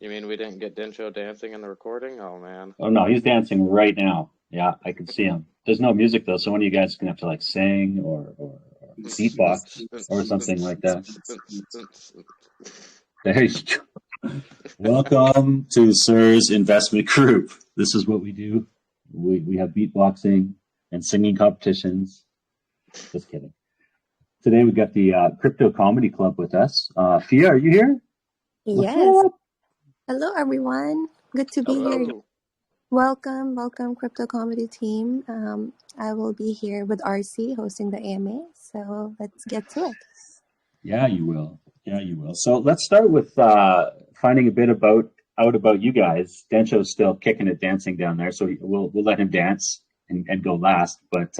You mean we didn't get Densho dancing in the recording? Oh man. Oh no, he's dancing right now. Yeah, I can see him. There's no music though, so one of you guys is gonna have to like sing or beatbox or something like that. There you go. Welcome to Sir's Investment Group. This is what we do. We have beatboxing and singing competitions. Just kidding. Today we got the Crypto Comedy Club with us. Fia, are you here? What's Yes. up? Hello, everyone. Good to be here. Hello. Welcome, Crypto Comedy team. I will be here with RC hosting the AMA. So let's get to it. Yeah, you will. Yeah, you will. So let's start with finding a bit out about you guys. Densho's still kicking it, dancing down there, so we'll let him dance and go last. But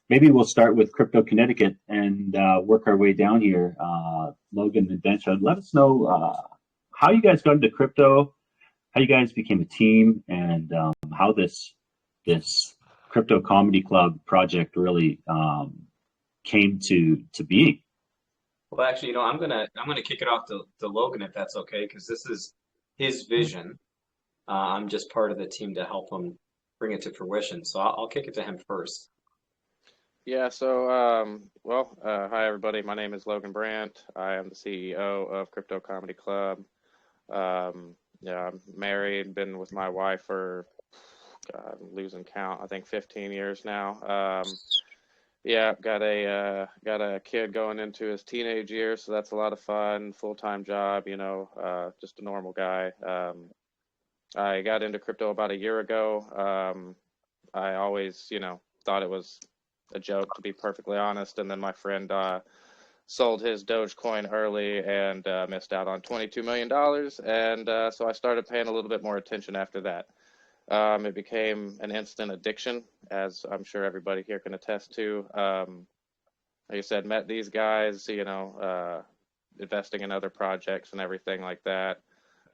maybe we'll start with Crypto Connecticut and work our way down here. Logan and Densho, let us know how you guys got into crypto, how you guys became a team, and how this Crypto Comedy Club project really came to being. Well, actually, I'm gonna kick it off to Logan if that's okay, because this is his vision. I'm just part of the team to help him bring it to fruition. So I'll kick it to him first. Yeah, so, hi everybody. My name is Logan Brandt. I am the CEO of Crypto Comedy Club. Yeah, I'm married, been with my wife for, God, I'm losing count, I think 15 years now. Yeah, got a kid going into his teenage years, so that's a lot of fun, full-time job, just a normal guy. I got into crypto about a year ago. I always, thought it was a joke, to be perfectly honest. And then my friend sold his Dogecoin early and missed out on $22 million. And so I started paying a little bit more attention after that. It became an instant addiction, as I'm sure everybody here can attest to. Like I said, met these guys, investing in other projects and everything like that.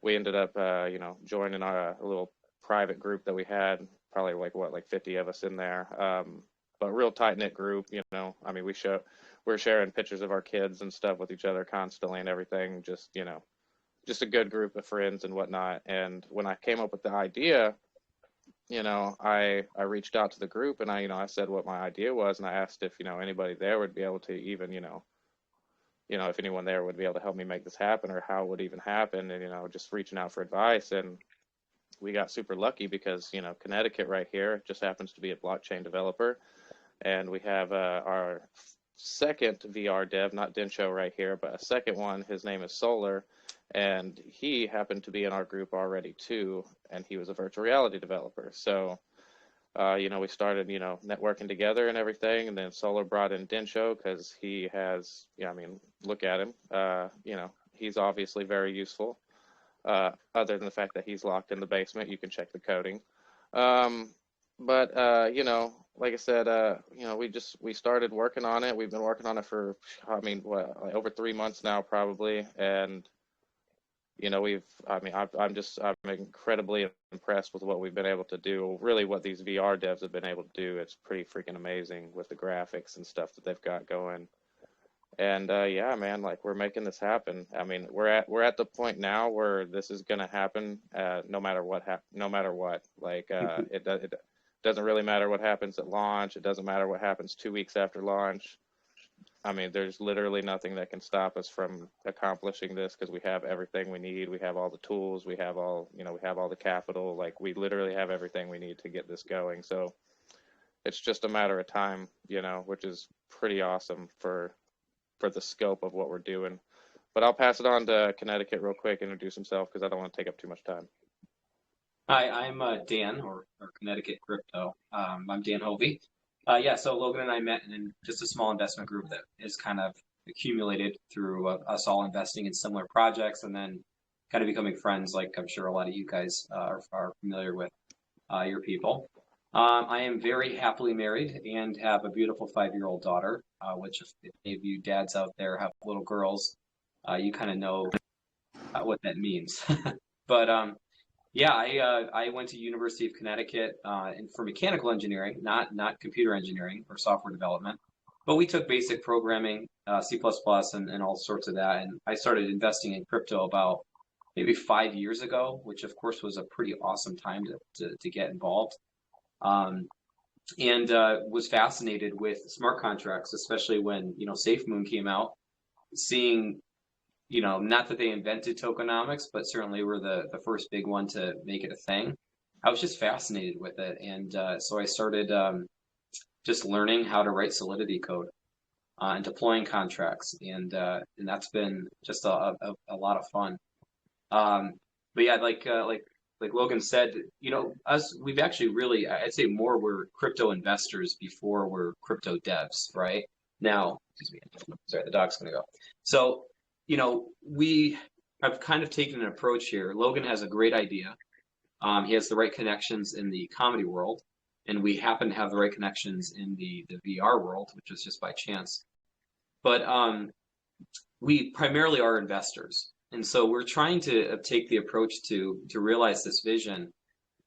We ended up, joining a little private group that we had, probably like 50 of us in there. But real tight knit group, I mean, we're sharing pictures of our kids and stuff with each other constantly and everything. Just a good group of friends and whatnot. And when I came up with the idea, I reached out to the group and I said what my idea was, and I asked if, anybody there would be able to even, if anyone there would be able to help me make this happen or how it would even happen, and, just reaching out for advice. And we got super lucky because, Connecticut right here just happens to be a blockchain developer. And we have our second VR dev, not Densho right here, but a second one. His name is Solar, and he happened to be in our group already too, and he was a virtual reality developer. So, we started, networking together and everything, and then Solar brought in Densho because he has, look at him, he's obviously very useful. Other than the fact that he's locked in the basement, you can check the coding. But like I said, we started working on it. We've been working on it for, like over 3 months now, probably. And, I'm incredibly impressed with what we've been able to do. Really what these VR devs have been able to do. It's pretty freaking amazing with the graphics and stuff that they've got going. And yeah, man, like we're making this happen. I mean, we're at the point now where this is gonna happen, no matter no matter what. Like it doesn't really matter what happens at launch. It doesn't matter what happens 2 weeks after launch. I mean, there's literally nothing that can stop us from accomplishing this because we have everything we need. We have all the tools. We have all the capital. Like we literally have everything we need to get this going. So it's just a matter of time, which is pretty awesome for the scope of what we're doing. But I'll pass it on to Connecticut real quick, introduce himself because I don't want to take up too much time. Hi, I'm Dan or Connecticut Crypto. I'm Dan Hovey. Yeah, so Logan and I met in just a small investment group that is kind of accumulated through us all investing in similar projects and then kind of becoming friends, like I'm sure a lot of you guys are familiar with your people. I am very happily married and have a beautiful 5-year-old daughter, which if any of you dads out there have little girls, you kind of know what that means. But yeah, I went to University of Connecticut for mechanical engineering, not computer engineering or software development. But we took basic programming, C++, and all sorts of that. And I started investing in crypto about maybe 5 years ago, which of course was a pretty awesome time to get involved. And was fascinated with smart contracts, especially when, SafeMoon came out, seeing, not that they invented tokenomics, but certainly were the first big one to make it a thing. I was just fascinated with it. And so I started just learning how to write Solidity code and deploying contracts. And that's been just a lot of fun. But yeah, like Logan said, we've actually really, I'd say more we're crypto investors before we're crypto devs, right? Now, excuse me, sorry, the dog's gonna go. So, we have kind of taken an approach here. Logan has a great idea. He has the right connections in the comedy world, and we happen to have the right connections in the VR world, which is just by chance. But we primarily are investors. And so we're trying to take the approach to realize this vision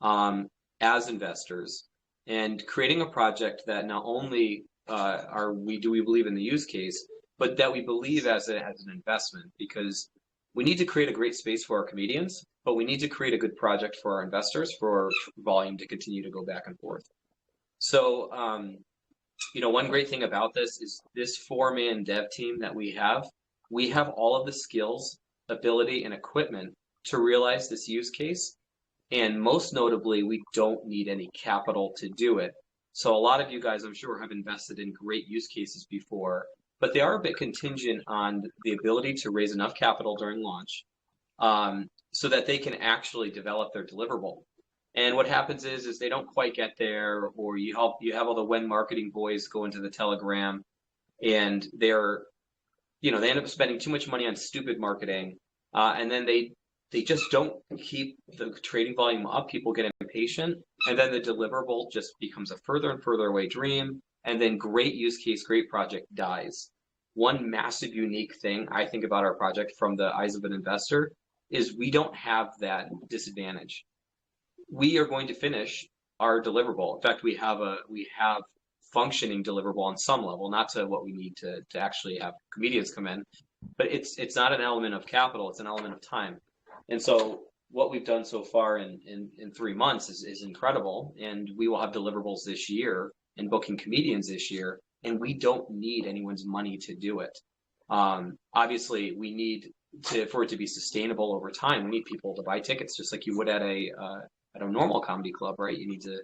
as investors and creating a project that not only do we believe in the use case, but that we believe as an investment, because we need to create a great space for our comedians, but we need to create a good project for our investors for volume to continue to go back and forth. So, one great thing about this is this 4-man dev team that we have all of the skills, ability, and equipment to realize this use case. And most notably, we don't need any capital to do it. So a lot of you guys, I'm sure, have invested in great use cases before, but they are a bit contingent on the ability to raise enough capital during launch so that they can actually develop their deliverable. And what happens is they don't quite get there, or you have all the when marketing boys go into the Telegram, and they end up spending too much money on stupid marketing, and then they just don't keep the trading volume up. People get impatient, and then the deliverable just becomes a further and further away dream, and then great use case, great project dies. One massive unique thing I think about our project from the eyes of an investor is we don't have that disadvantage. We are going to finish our deliverable. In fact, we have functioning deliverable on some level, not to what we need to actually have comedians come in, but it's not an element of capital, it's an element of time. And so what we've done so far in 3 months is incredible, and we will have deliverables this year and booking comedians this year, and we don't need anyone's money to do it. Obviously, we need for it to be sustainable over time, we need people to buy tickets, just like you would at a normal comedy club, right? You need to,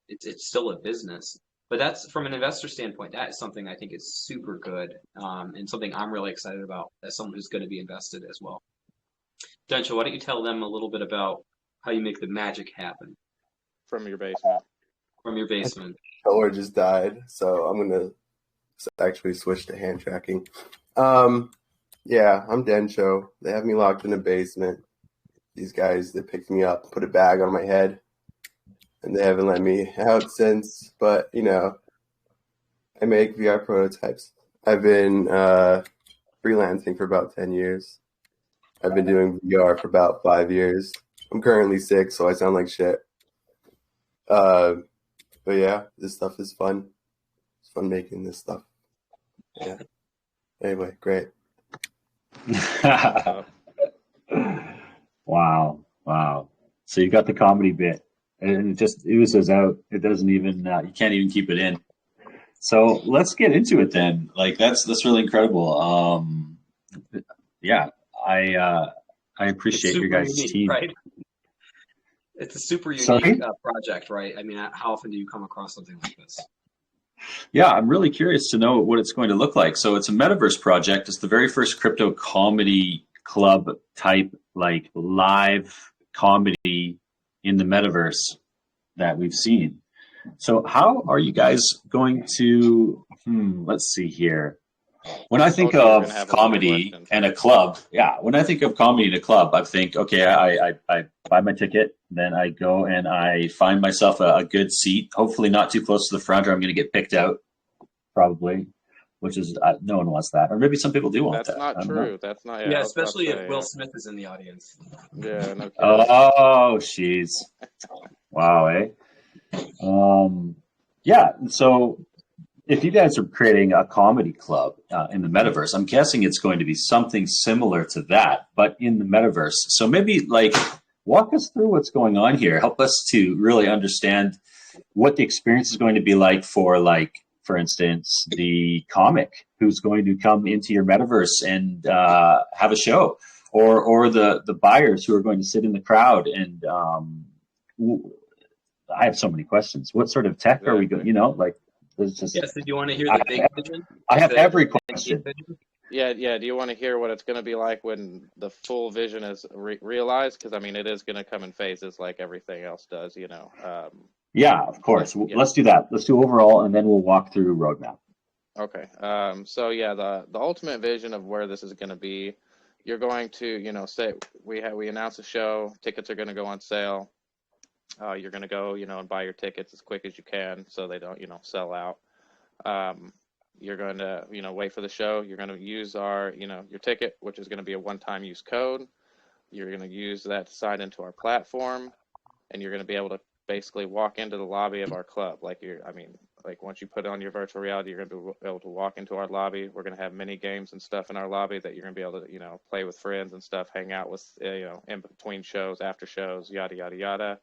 it's still a business. But that's, from an investor standpoint, that is something I think is super good, and something I'm really excited about as someone who's going to be invested as well. Densha, why don't you tell them a little bit about how you make the magic happen? From your basement. From your basement. Or just died, so I'm going to actually switch to hand tracking. Yeah, I'm Densho. They have me locked in a basement. These guys, they picked me up, put a bag on my head, and they haven't let me out since. But, I make VR prototypes. I've been freelancing for about 10 years. I've been doing VR for about 5 years. I'm currently sick, so I sound like shit. But yeah, this stuff is fun. It's fun making this stuff. Yeah. Anyway, great. Wow. So you got the comedy bit, and it oozes out. It doesn't even, you can't even keep it in. So let's get into it then. Like that's really incredible. Yeah, I appreciate your guys' team. Right? It's a super unique project, right? I mean, how often do you come across something like this? Yeah, I'm really curious to know what it's going to look like. So it's a Metaverse project. It's the very first crypto comedy club type, like live comedy in the Metaverse that we've seen. So how are you guys going to, let's see here. When I think of comedy and a club, when I think of comedy and a club, I think, okay, I buy my ticket, then I go and I find myself a good seat, hopefully not too close to the front or I'm going to get picked out, probably, which is, no one wants that. Or maybe some people do want that. That's not true. That's not, yeah, especially if Will Smith is in the audience. Yeah, no kidding. Oh, jeez. Wow, eh? Yeah, so if you guys are creating a comedy club in the metaverse, I'm guessing it's going to be something similar to that, but in the metaverse. So maybe like walk us through what's going on here. Help us to really understand what the experience is going to be like for, like, for instance, the comic who's going to come into your metaverse and have a show, or the buyers who are going to sit in the crowd. And I have so many questions. What sort of tech are we going? You know, like there's just. Yes. Did you want to hear the big vision? I have The every big question. vision? Yeah. Do you want to hear what it's going to be like when the full vision is realized? Because I mean, it is going to come in phases like everything else does, you know. Yeah, of course. Yeah. Let's do that. Let's do overall, and then we'll walk through roadmap. Okay. So yeah, the ultimate vision of where this is going to be, you're going to, you know, say we announce a show, tickets are going to go on sale. You're going to go, you know, and buy your tickets as quick as you can so they don't, you know, sell out. You're going to, you know, wait for the show. You're going to use our, you know, your ticket, which is going to be a one-time use code. You're going to use that to sign into our platform, and you're going to be able to basically walk into the lobby of our club. Like once you put on your virtual reality, you're going to be able to walk into our lobby. We're going to have mini games and stuff in our lobby that you're going to be able to, you know, play with friends and stuff, hang out with, you know, in between shows, after shows, yada, yada, yada.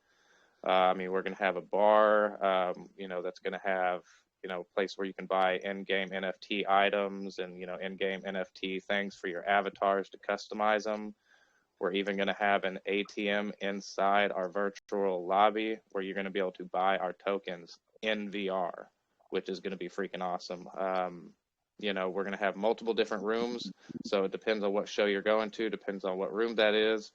I mean, we're going to have a bar, you know, that's going to have, you know, a place where you can buy in-game NFT items and, you know, in-game NFT things for your avatars to customize them. We're even going to have an ATM inside our virtual lobby where you're going to be able to buy our tokens in VR, which is going to be freaking awesome. You know, we're going to have multiple different rooms. So it depends on what show you're going to, depends on what room that is.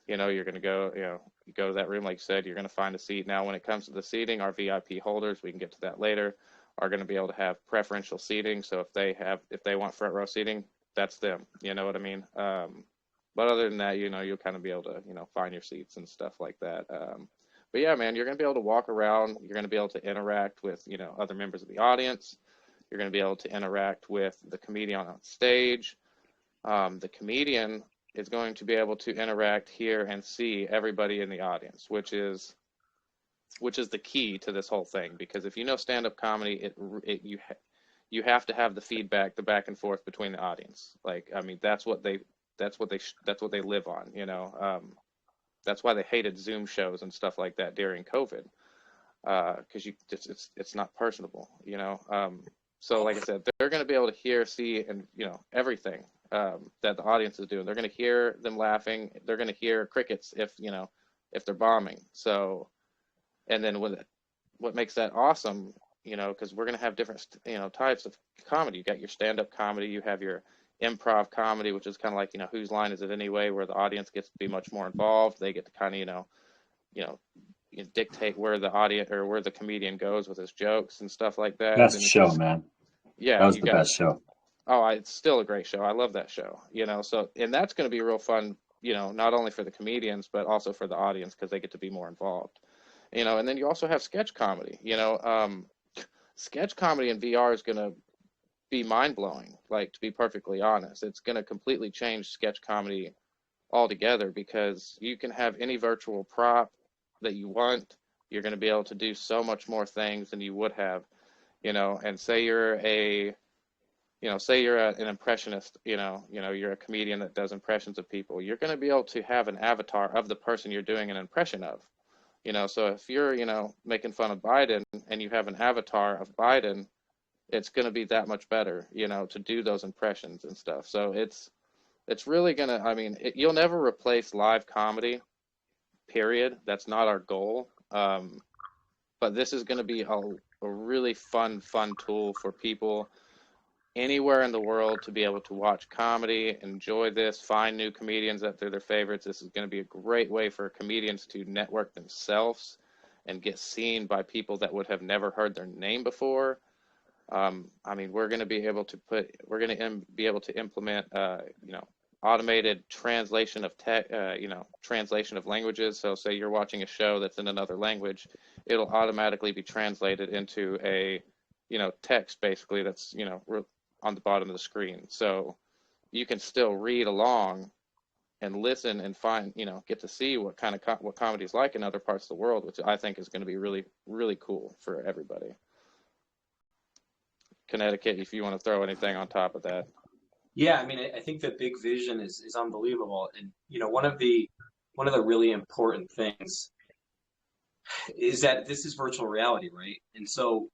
You know, you're going to go, you know, you go to that room, like you said, you're going to find a seat. Now, when it comes to the seating, our VIP holders, we can get to that later, are going to be able to have preferential seating. So if they want front row seating, that's them. You know what I mean? But other than that, you know, you'll kind of be able to, you know, find your seats and stuff like that. But yeah, man, you're going to be able to walk around. You're going to be able to interact with, you know, other members of the audience. You're going to be able to interact with the comedian on stage. The comedian is going to be able to interact, hear, and see everybody in the audience, which is the key to this whole thing. Because if you know stand-up comedy, you have to have the feedback, the back and forth between the audience. Like, I mean, that's what they live on. You know, that's why they hated Zoom shows and stuff like that during COVID, because it's not personable. You know, so like I said, they're going to be able to hear, see, and, you know, everything that the audience is doing. They're going to hear them laughing. They're going to hear crickets if, you know, if they're bombing. So, and then what makes that awesome, you know, because we're going to have different, you know, types of comedy. You got your stand-up comedy, you have your improv comedy, which is kind of like, you know, whose line is it anyway, where the audience gets to be much more involved. They get to kind of, you know, dictate where the audience or where the comedian goes with his jokes and stuff like that. Best show, man. Yeah, That was the best show. Oh, it's still a great show. I love that show. You know, so, and that's going to be real fun, you know, not only for the comedians, but also for the audience, because they get to be more involved. You know, and then you also have sketch comedy. You know, sketch comedy in VR is going to be mind-blowing. Like, to be perfectly honest, it's going to completely change sketch comedy altogether, because you can have any virtual prop that you want. You're going to be able to do so much more things than you would have, you know. And say you're an impressionist, you know, you're a comedian that does impressions of people. You're going to be able to have an avatar of the person you're doing an impression of, you know. So if you're, you know, making fun of Biden and you have an avatar of Biden, it's going to be that much better, you know, to do those impressions and stuff. So it's really going to, I mean, you'll never replace live comedy, period. That's not our goal. But this is going to be a really fun tool for people anywhere in the world to be able to watch comedy, enjoy this, find new comedians that they're their favorites. This is going to be a great way for comedians to network themselves and get seen by people that would have never heard their name before. I mean, we're going to be able to implement, you know, automated translation of translation of languages. So say you're watching a show that's in another language, it'll automatically be translated into a, you know, text basically that's, you know, on the bottom of the screen. So you can still read along and listen and find, you know, get to see what kind of what comedy is like in other parts of the world, which I think is going to be really, really cool for everybody. Connecticut, if you want to throw anything on top of that. Yeah, I mean, I think the big vision is unbelievable, and one of the really important things is that this is virtual reality, right? And so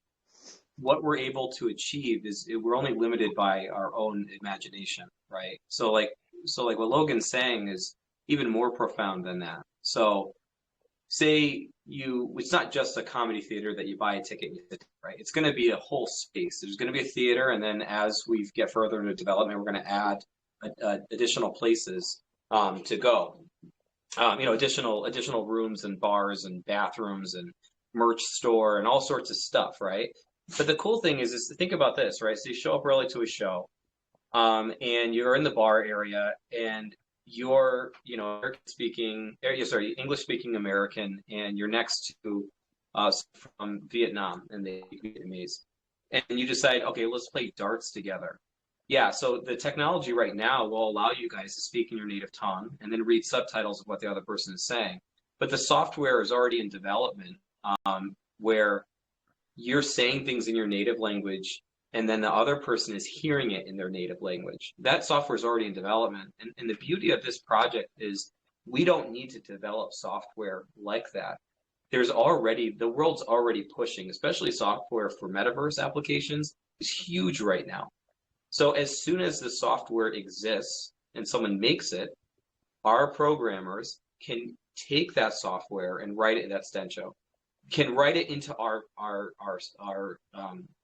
what we're able to achieve is we're only limited by our own imagination, right? So like what Logan's saying is even more profound than that. So say it's not just a comedy theater that you buy a ticket and you sit, right? It's going to be a whole space. There's going to be a theater, and then as we get further into development, we're going to add additional places to go. Additional rooms and bars and bathrooms and merch store and all sorts of stuff, right? But the cool thing is to think about this, right? So you show up early to a show, and you're in the bar area, and you're, English speaking American, and you're next to from Vietnam, and they speak Vietnamese, and you decide, okay, let's play darts together. Yeah, so the technology right now will allow you guys to speak in your native tongue and then read subtitles of what the other person is saying. But the software is already in development, where you're saying things in your native language, and then the other person is hearing it in their native language. That software is already in development. And the beauty of this project is we don't need to develop software like that. The world's already pushing, especially software for Metaverse applications, is huge right now. So as soon as the software exists and someone makes it, our programmers can take that software and write it, that's Dencho, can write it into our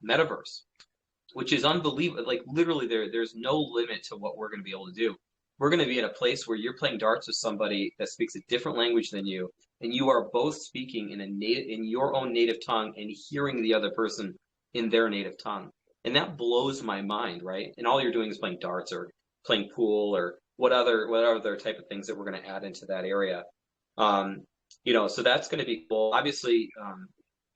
metaverse, which is unbelievable. Like literally there's no limit to what we're going to be able to do. We're going to be in a place where you're playing darts with somebody that speaks a different language than you, and you are both speaking in your own native tongue and hearing the other person in their native tongue. And that blows my mind, right? And all you're doing is playing darts or playing pool or what other type of things that we're going to add into that area. So that's going to be cool. Obviously,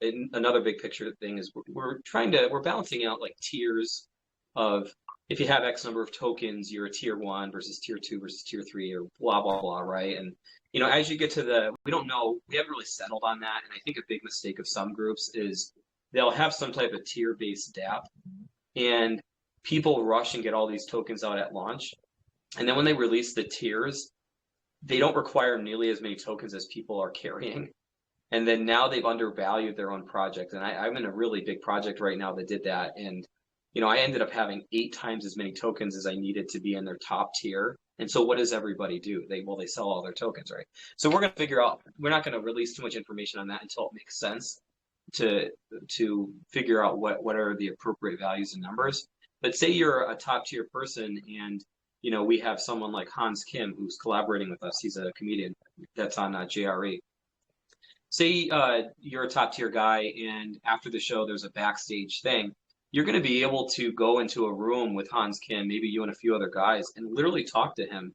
another big picture thing is we're balancing out like tiers of, if you have X number of tokens, you're a tier 1 versus tier 2 versus tier 3 or blah, blah, blah, right? And, as you get to we don't know, we haven't really settled on that. And I think a big mistake of some groups is they'll have some type of tier-based DApp, and people rush and get all these tokens out at launch. And then when they release the tiers, they don't require nearly as many tokens as people are carrying. And then now they've undervalued their own project. And I'm in a really big project right now that did that. And, I ended up having 8 times as many tokens as I needed to be in their top tier. And so what does everybody do? They sell all their tokens, right? So we're going to figure out, we're not going to release too much information on that until it makes sense to figure out what are the appropriate values and numbers. But say you're a top tier person, and we have someone like Hans Kim who's collaborating with us. He's a comedian that's on JRE. Say you're a top tier guy, and after the show there's a backstage thing. You're going to be able to go into a room with Hans Kim, maybe you and a few other guys, and literally talk to him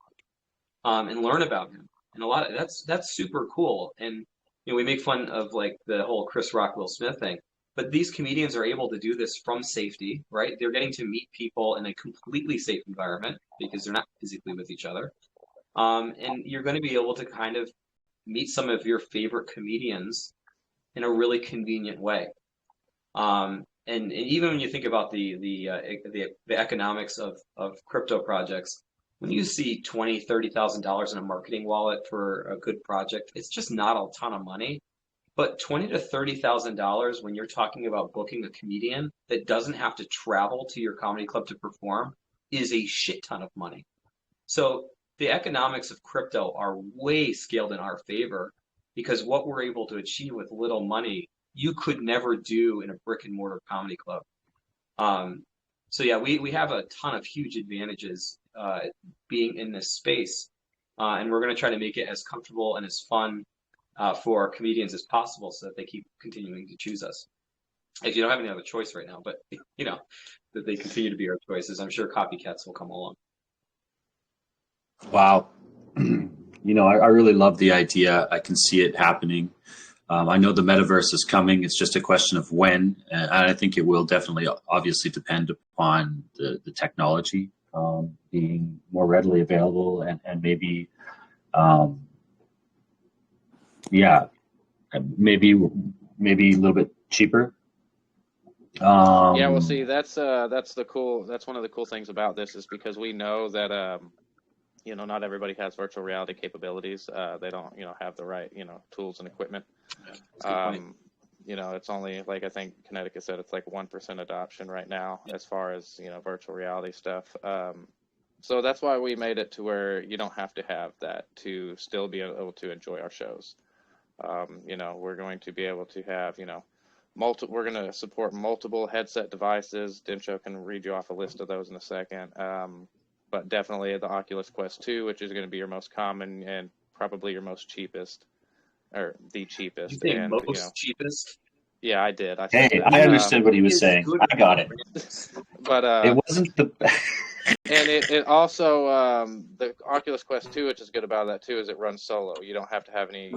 and learn about him. And a lot of that's super cool. And we make fun of like the whole Chris Rock, Will Smith thing, but these comedians are able to do this from safety, right? They're getting to meet people in a completely safe environment because they're not physically with each other. And you're going to be able to kind of meet some of your favorite comedians in a really convenient way. And even when you think about the economics of crypto projects, when you see $20,000, $30,000 in a marketing wallet for a good project, it's just not a ton of money. But $20,000 to $30,000 when you're talking about booking a comedian that doesn't have to travel to your comedy club to perform is a shit ton of money. So the economics of crypto are way scaled in our favor, because what we're able to achieve with little money, you could never do in a brick and mortar comedy club. So yeah, we have a ton of huge advantages being in this space, and we're going to try to make it as comfortable and as fun for our comedians as possible, so that they keep continuing to choose us. If you don't have any other choice right now, but that they continue to be our choices. I'm sure copycats will come along. Wow. I really love the idea. I can see it happening. I know the metaverse is coming. It's just a question of when, and I think it will definitely, obviously, depend upon the technology being more readily available, and maybe, maybe a little bit cheaper. Yeah, well, see, Um, that's one of the cool things about this is because we know that not everybody has virtual reality capabilities. They don't, have the right, tools and equipment. Yeah, that's a good point. It's only like I think Connecticut said it's like 1% adoption right now as far as, virtual reality stuff. So that's why we made it to where you don't have to have that to still be able to enjoy our shows. We're going to be able to have, we're going to support multiple headset devices. Dencho can read you off a list of those in a second. But definitely the Oculus Quest 2, which is going to be your most common and probably your most cheapest, or the You cheapest. say And, most cheapest? yeah, I did. I said hey, that. I understood what he was It's saying. good. I got it. But It wasn't the. and it also the Oculus Quest 2, which is good about that too, is it runs solo. You don't have to have any,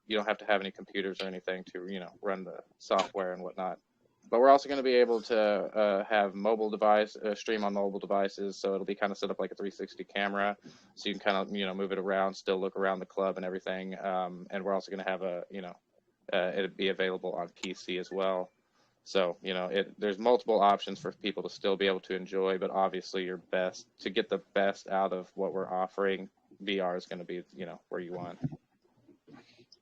you don't have to have any computers or anything to, run the software and whatnot. But we're also going to be able to have mobile device stream on mobile devices, so it'll be kind of set up like a 360 camera, so you can kind of move it around, still look around the club and everything. And we're also going to have it'll be available on PC as well. So, there's multiple options for people to still be able to enjoy, but obviously to get the best out of what we're offering, VR is going to be, where you want.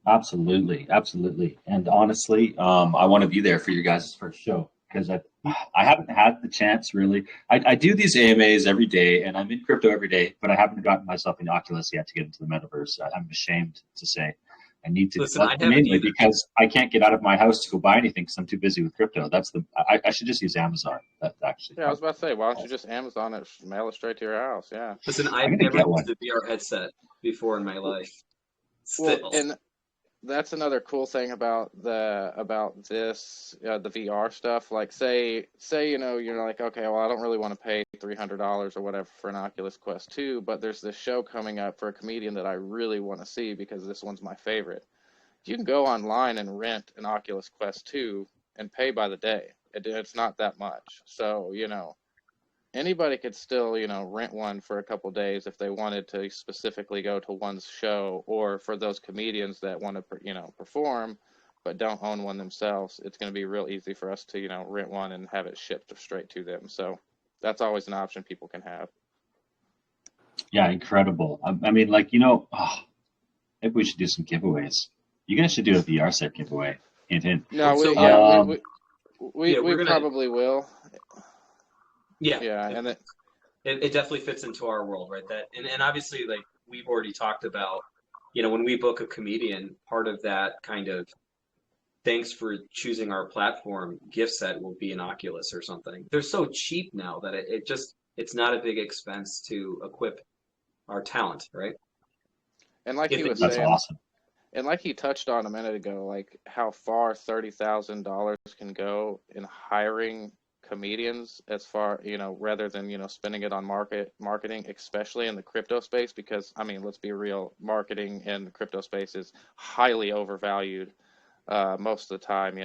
Absolutely, absolutely. And honestly, I want to be there for your guys' first show because I haven't had the chance really. I do these AMAs every day, and I'm in crypto every day, but I haven't gotten myself in Oculus yet to get into the metaverse. I'm ashamed to say. I need to. Listen, I haven't Mainly either. because I can't get out of my house to go buy anything because I'm too busy with crypto. I should just use Amazon. That actually. Yeah, I was about to say, why don't you just Amazon it, mail it straight to your house? Yeah. Listen, I'm I've gonna never get used one. a VR headset before in my life. Well, Still. and that's another cool thing about this the VR stuff. Like say you're like, okay, well, I don't really want to pay $300 or whatever for an Oculus Quest 2, but there's this show coming up for a comedian that I really want to see because this one's my favorite. You can go online and rent an Oculus Quest 2 and pay by the day. It's not that much. So, anybody could still, rent one for a couple days if they wanted to specifically go to one's show, or for those comedians that want to, perform but don't own one themselves. It's going to be real easy for us to, rent one and have it shipped straight to them. So that's always an option people can have. Yeah, incredible. I mean, maybe we should do some giveaways. You guys should do a VR set giveaway. Hint, hint. No, So, we probably will. Yeah. Yeah, and It definitely fits into our world, right? And obviously, like we've already talked about, when we book a comedian, part of that kind of thanks for choosing our platform gift set will be an Oculus or something. They're so cheap now that it's not a big expense to equip our talent, right? and like If he it was That's saying, awesome. and like he touched on a minute ago, like how far $30,000 can go in hiring comedians, as far, rather than, spending it on marketing, especially in the crypto space, because I mean, let's be real, marketing in the crypto space is highly overvalued most of the time,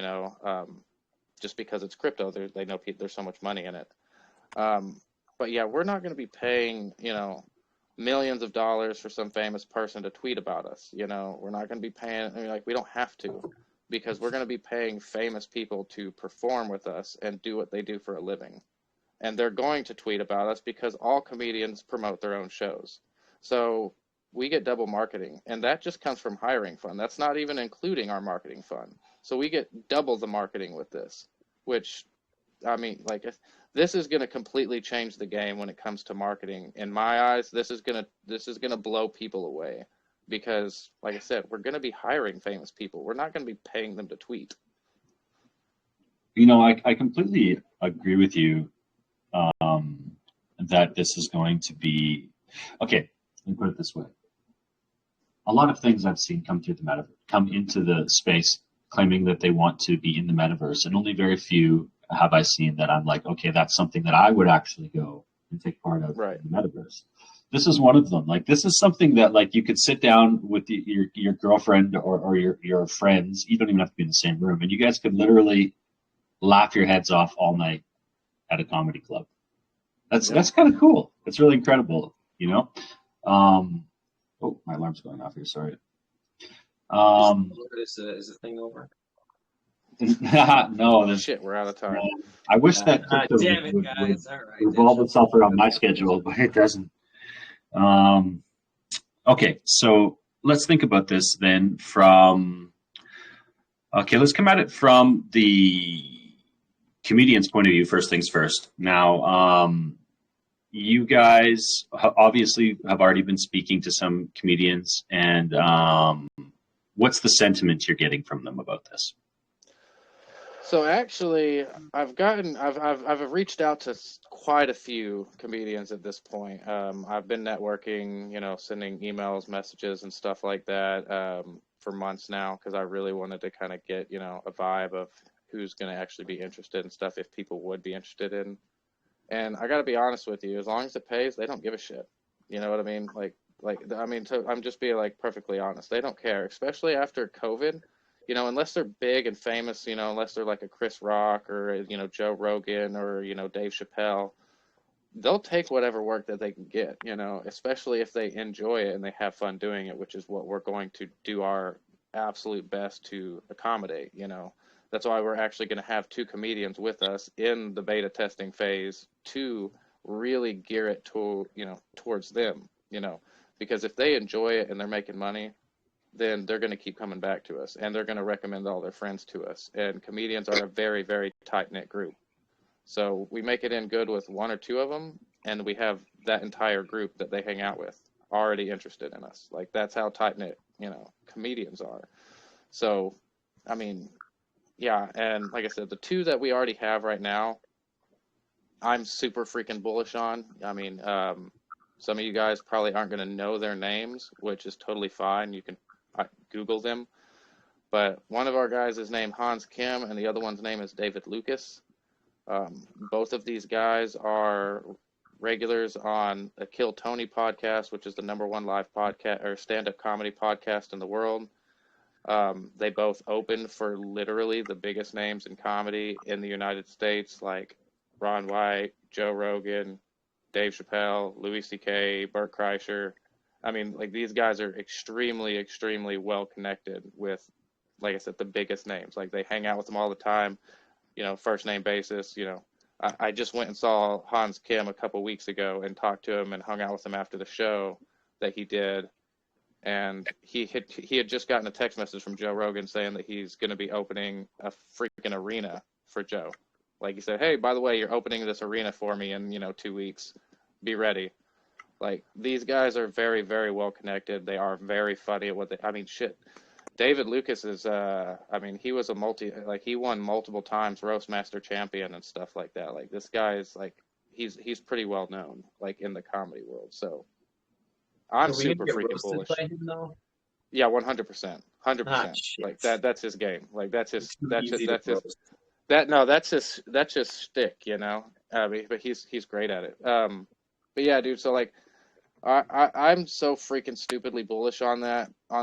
just because it's crypto, they know there's so much money in it. But yeah, we're not going to be paying, millions of dollars for some famous person to tweet about us. We're not going to be paying, I mean, like, we don't have to, because we're going to be paying famous people to perform with us and do what they do for a living. And they're going to tweet about us because all comedians promote their own shows. So we get double marketing, and that just comes from hiring fund. That's not even including our marketing fund. So we get double the marketing with this, which, I mean, like, this is going to completely change the game when it comes to marketing. In my eyes, this is going to blow people away, because, like I said, we're going to be hiring famous people. We're not going to be paying them to tweet. I completely agree with you that this is going to be okay. Let me put it this way: a lot of things I've seen come into the space, claiming that they want to be in the metaverse, and only very few have I seen that I'm like, okay, that's something that I would actually go and take part of Right. in the metaverse. This is one of them. Like, this is something that, like, you could sit down with your girlfriend or your friends. You don't even have to be in the same room, and you guys could literally laugh your heads off all night at a comedy club. That's kind of cool. It's really incredible, Oh, my alarm's going off here. Sorry. Is the thing over? No, Shit, we're out of time. I wish that crypto Damn it, would guys. All right. revolve itself around my schedule, but it doesn't. Um, okay, so let's think about this then let's come at it from the comedian's point of view, first things first. Now, you guys obviously have already been speaking to some comedians, and what's the sentiment you're getting from them about this? So actually, I've reached out to quite a few comedians at this point. I've been networking, sending emails, messages, and stuff like that for months now because I really wanted to kind of get, a vibe of who's going to actually be interested in stuff if people would be interested in. And I got to be honest with you, as long as it pays, they don't give a shit. You know what I mean? I'm just being like perfectly honest. They don't care, especially after COVID. Unless they're big and famous, unless they're like a Chris Rock or, Joe Rogan or, Dave Chappelle, they'll take whatever work that they can get, especially if they enjoy it and they have fun doing it, which is what we're going to do our absolute best to accommodate, That's why we're actually going to have 2 comedians with us in the beta testing phase to really gear it to, towards them, because if they enjoy it and they're making money, then they're going to keep coming back to us and they're going to recommend all their friends to us. And comedians are a very, very tight-knit group. So we make it in good with 1 or 2 of them, and we have that entire group that they hang out with already interested in us. Like, that's how tight-knit, comedians are. So, I mean, yeah, and like I said, the 2 that we already have right now, I'm super freaking bullish on. I mean, some of you guys probably aren't going to know their names, which is totally fine. You can Google them. But one of our guys is named Hans Kim, and the other one's name is David Lucas. Both of these guys are regulars on the Kill Tony podcast, which is the #1 live podcast or stand-up comedy podcast in the world. They both opened for literally the biggest names in comedy in the United States, like Ron White, Joe Rogan, Dave Chappelle, Louis C.K., Bert Kreischer. I mean, like, these guys are extremely, extremely well connected with, like I said, the biggest names. Like, they hang out with them all the time, first name basis. I just went and saw Hans Kim a couple weeks ago and talked to him and hung out with him after the show that he did. And he had just gotten a text message from Joe Rogan saying that he's going to be opening a freaking arena for Joe. Like, he said, hey, by the way, you're opening this arena for me in, 2 weeks. Be ready. Like, these guys are very, very well connected. They are very funny at what they, I mean, shit. David Lucas is, he was he won multiple times Roastmaster champion and stuff like that. Like, this guy is, like, he's pretty well known, like, in the comedy world. So I'm super freaking bullish. By him, though? Yeah, 100%. 100%. Ah, shit. Like, that's his game. Like, that's his shtick, but he's great at it. But yeah, dude, so like, I'm so freaking stupidly bullish on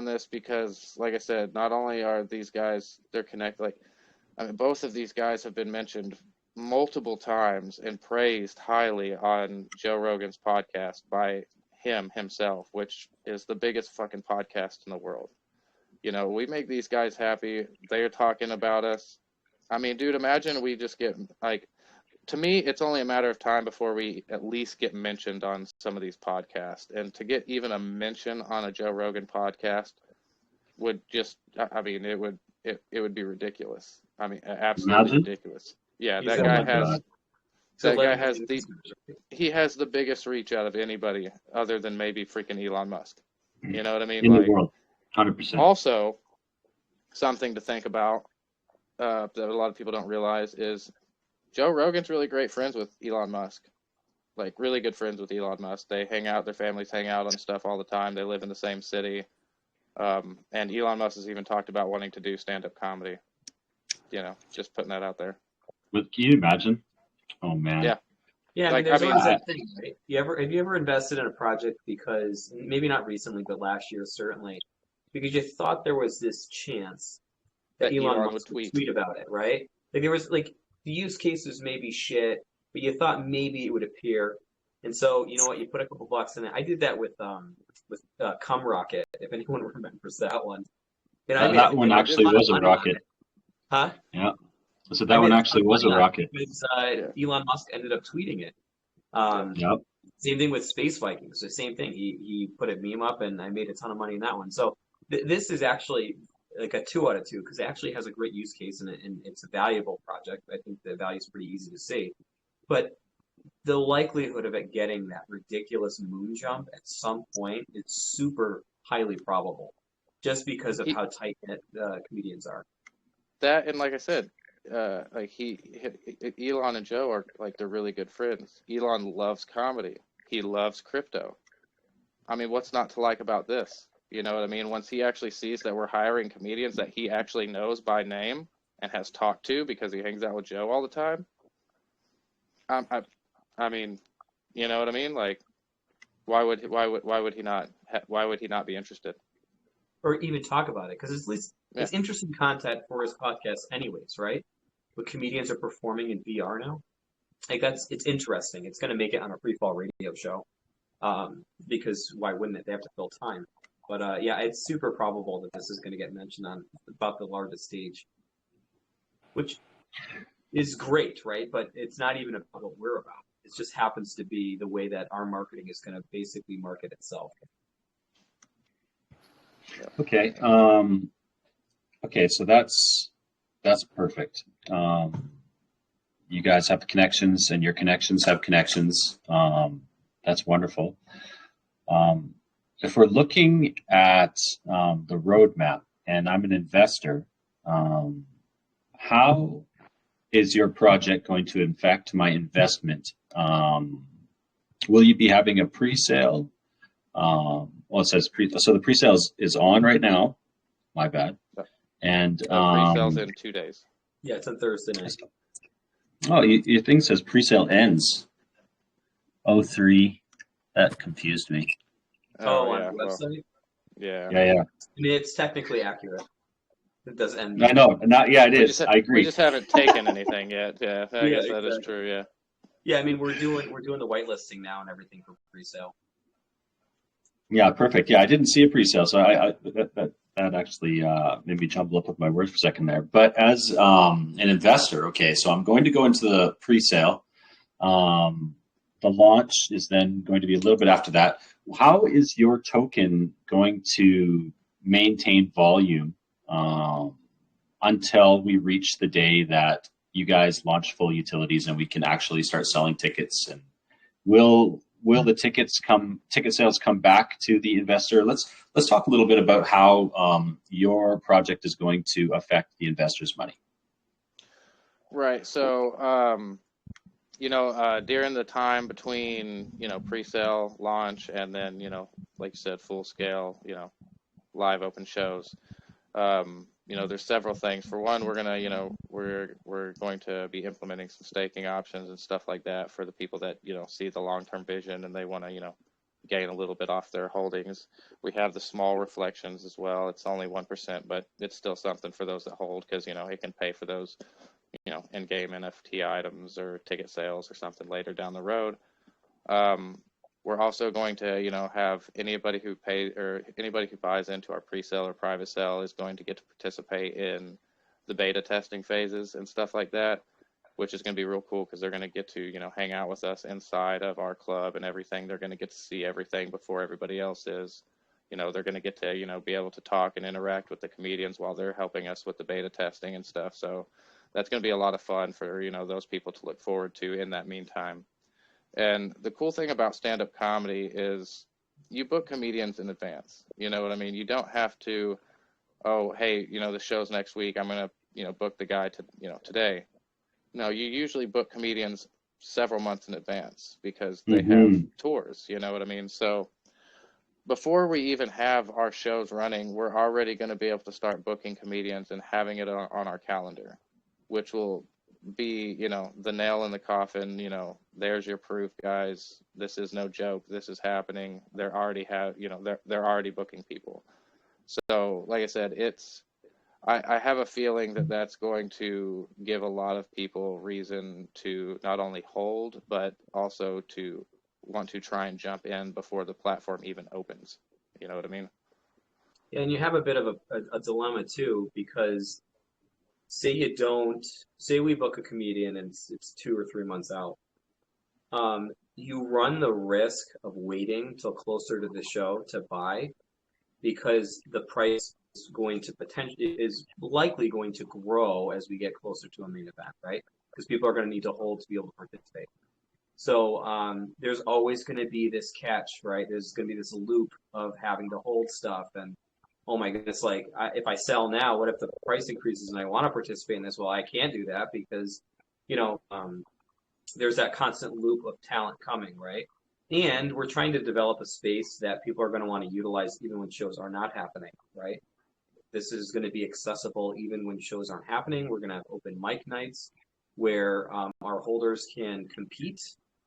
this because, like I said, not only are these guys, they're connected, like, I mean, both of these guys have been mentioned multiple times and praised highly on Joe Rogan's podcast by himself, which is the biggest fucking podcast in the world. We make these guys happy. They're talking about us. I mean, dude, imagine we just get, like, to me, it's only a matter of time before we at least get mentioned on some of these podcasts. And to get even a mention on a Joe Rogan podcast would just, I mean, it would be ridiculous. I mean, absolutely ridiculous. Yeah, that guy has he has the biggest reach out of anybody other than maybe freaking Elon Musk. You know what I mean? In the world, 100%. Also, something to think about that a lot of people don't realize is Joe Rogan's really great friends with Elon Musk. Like, really good friends with Elon Musk. They hang out, their families hang out on stuff all the time. They live in the same city. And Elon Musk has even talked about wanting to do stand-up comedy. Just putting that out there. But can you imagine? Oh, man. Yeah. Yeah, I mean, there's always that thing, right? Have you ever invested in a project because, maybe not recently, but last year certainly, because you thought there was this chance that Elon would tweet about it, right? Like, there was, like, the use case was maybe shit, but you thought maybe it would appear. And so, you know what, you put a couple bucks in it. I did that with Cum Rocket, if anyone remembers that one. And that one actually was a rocket. Huh? Yeah. So I that made one a ton actually of was money a on it rocket. because Yeah. Elon Musk ended up tweeting it. Yeah. Um, Yep. Same thing with Space Vikings. The same thing. He put a meme up, and I made a ton of money in that one. So this is actually like a 2 out of 2 because it actually has a great use case and it's a valuable project. I think the value is pretty easy to see, but the likelihood of it getting that ridiculous moon jump at some point is super highly probable, just because of He, how tight knit comedians are. that and like I said, like Elon and Joe are like they're really good friends. Elon loves comedy. He loves crypto. I mean, what's not to like about this? You know what I mean? Once he actually sees that we're hiring comedians that he actually knows by name and has talked to because he hangs out with Joe all the time. I, I mean, you know what I mean? Like, why would he not be interested? Or even talk about it, because at least Yeah, it's interesting content for his podcast, anyways, right? But comedians are performing in VR now. Like it's interesting. It's going to make it on a free fall radio show, because why wouldn't it? They have to fill time. But yeah, it's super probable that this is going to get mentioned on about the largest stage, which is great, right? But it's not even about what we're about. It just happens to be the way that our marketing is going to basically market itself. Okay. Okay. So that's perfect. You guys have connections, and your connections have connections. That's wonderful. If we're looking at the roadmap, and I'm an investor, how is your project going to affect my investment? Will you be having a pre-sale? Well, it says so the pre-sale is on right now. My bad. And pre-sales in 2 days. Yeah, it's on Thursday night. oh, your thing says pre-sale ends 03. That confused me. Oh, on Yeah, the well, website? yeah. Yeah. I mean, it's technically accurate. It does end. I know. Not. Yeah, it We is. just I we agree. just haven't taken anything yet. Yeah, I Yeah, guess that is exactly. true. Yeah. Yeah, I mean, we're doing the whitelisting now and everything for pre-sale. Yeah, perfect. Yeah, I didn't see a pre-sale, so that actually made me jumble up with my words for a second there. But as an investor, okay, so I'm going to go into the pre-sale. The launch is then going to be a little bit after that. How is your token going to maintain volume until we reach the day that you guys launch full utilities and we can actually start selling tickets? And will the ticket sales come back to the investor? Let's talk a little bit about how your project is going to affect the investor's money. Right. So, during the time between, pre-sale launch and then, like you said, full scale, live open shows, there's several things. For one, we're going to be implementing some staking options and stuff like that for the people that, see the long-term vision and they want to, gain a little bit off their holdings. We have the small reflections as well. It's only 1%, but it's still something for those that hold because, it can pay for those, in-game NFT items or ticket sales or something later down the road. We're also going to, have anybody who buys into our pre-sale or private sale is going to get to participate in the beta testing phases and stuff like that, which is going to be real cool because they're going to get to, hang out with us inside of our club and everything. They're going to get to see everything before everybody else is. They're going to get to, be able to talk and interact with the comedians while they're helping us with the beta testing and stuff. So that's going to be a lot of fun for, those people to look forward to in that meantime. And the cool thing about stand-up comedy is you book comedians in advance. You know what I mean? You don't have to, oh, hey, the show's next week. I'm going to, book the guy to, today. No, you usually book comedians several months in advance because they have tours. You know what I mean? So before we even have our shows running, we're already going to be able to start booking comedians and having it on our calendar, which will be, the nail in the coffin. There's your proof, guys. This is no joke. This is happening. They're already booking people. So like I said, I have a feeling that that's going to give a lot of people reason to not only hold, but also to want to try and jump in before the platform even opens. You know what I mean? Yeah, and you have a bit of a dilemma too, because say we book a comedian and it's 2 or 3 months out. You run the risk of waiting till closer to the show to buy, because the price is likely going to grow as we get closer to a main event, right? Because people are going to need to hold to be able to participate. So there's always going to be this catch, right? There's going to be this loop of having to hold stuff, and oh my goodness, like if I sell now, what if the price increases and I want to participate in this? Well, I can't do that because, there's that constant loop of talent coming, right? And we're trying to develop a space that people are going to want to utilize even when shows are not happening, right? This is going to be accessible even when shows aren't happening. We're going to have open mic nights where our holders can compete,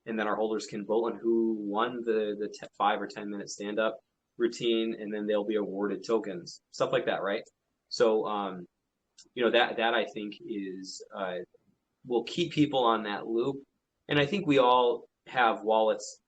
and then our holders can vote on who won the 5 or 10 minute stand up routine, and then they'll be awarded tokens, stuff like that, right? So, that I think is will keep people on that loop. And I think we all have wallets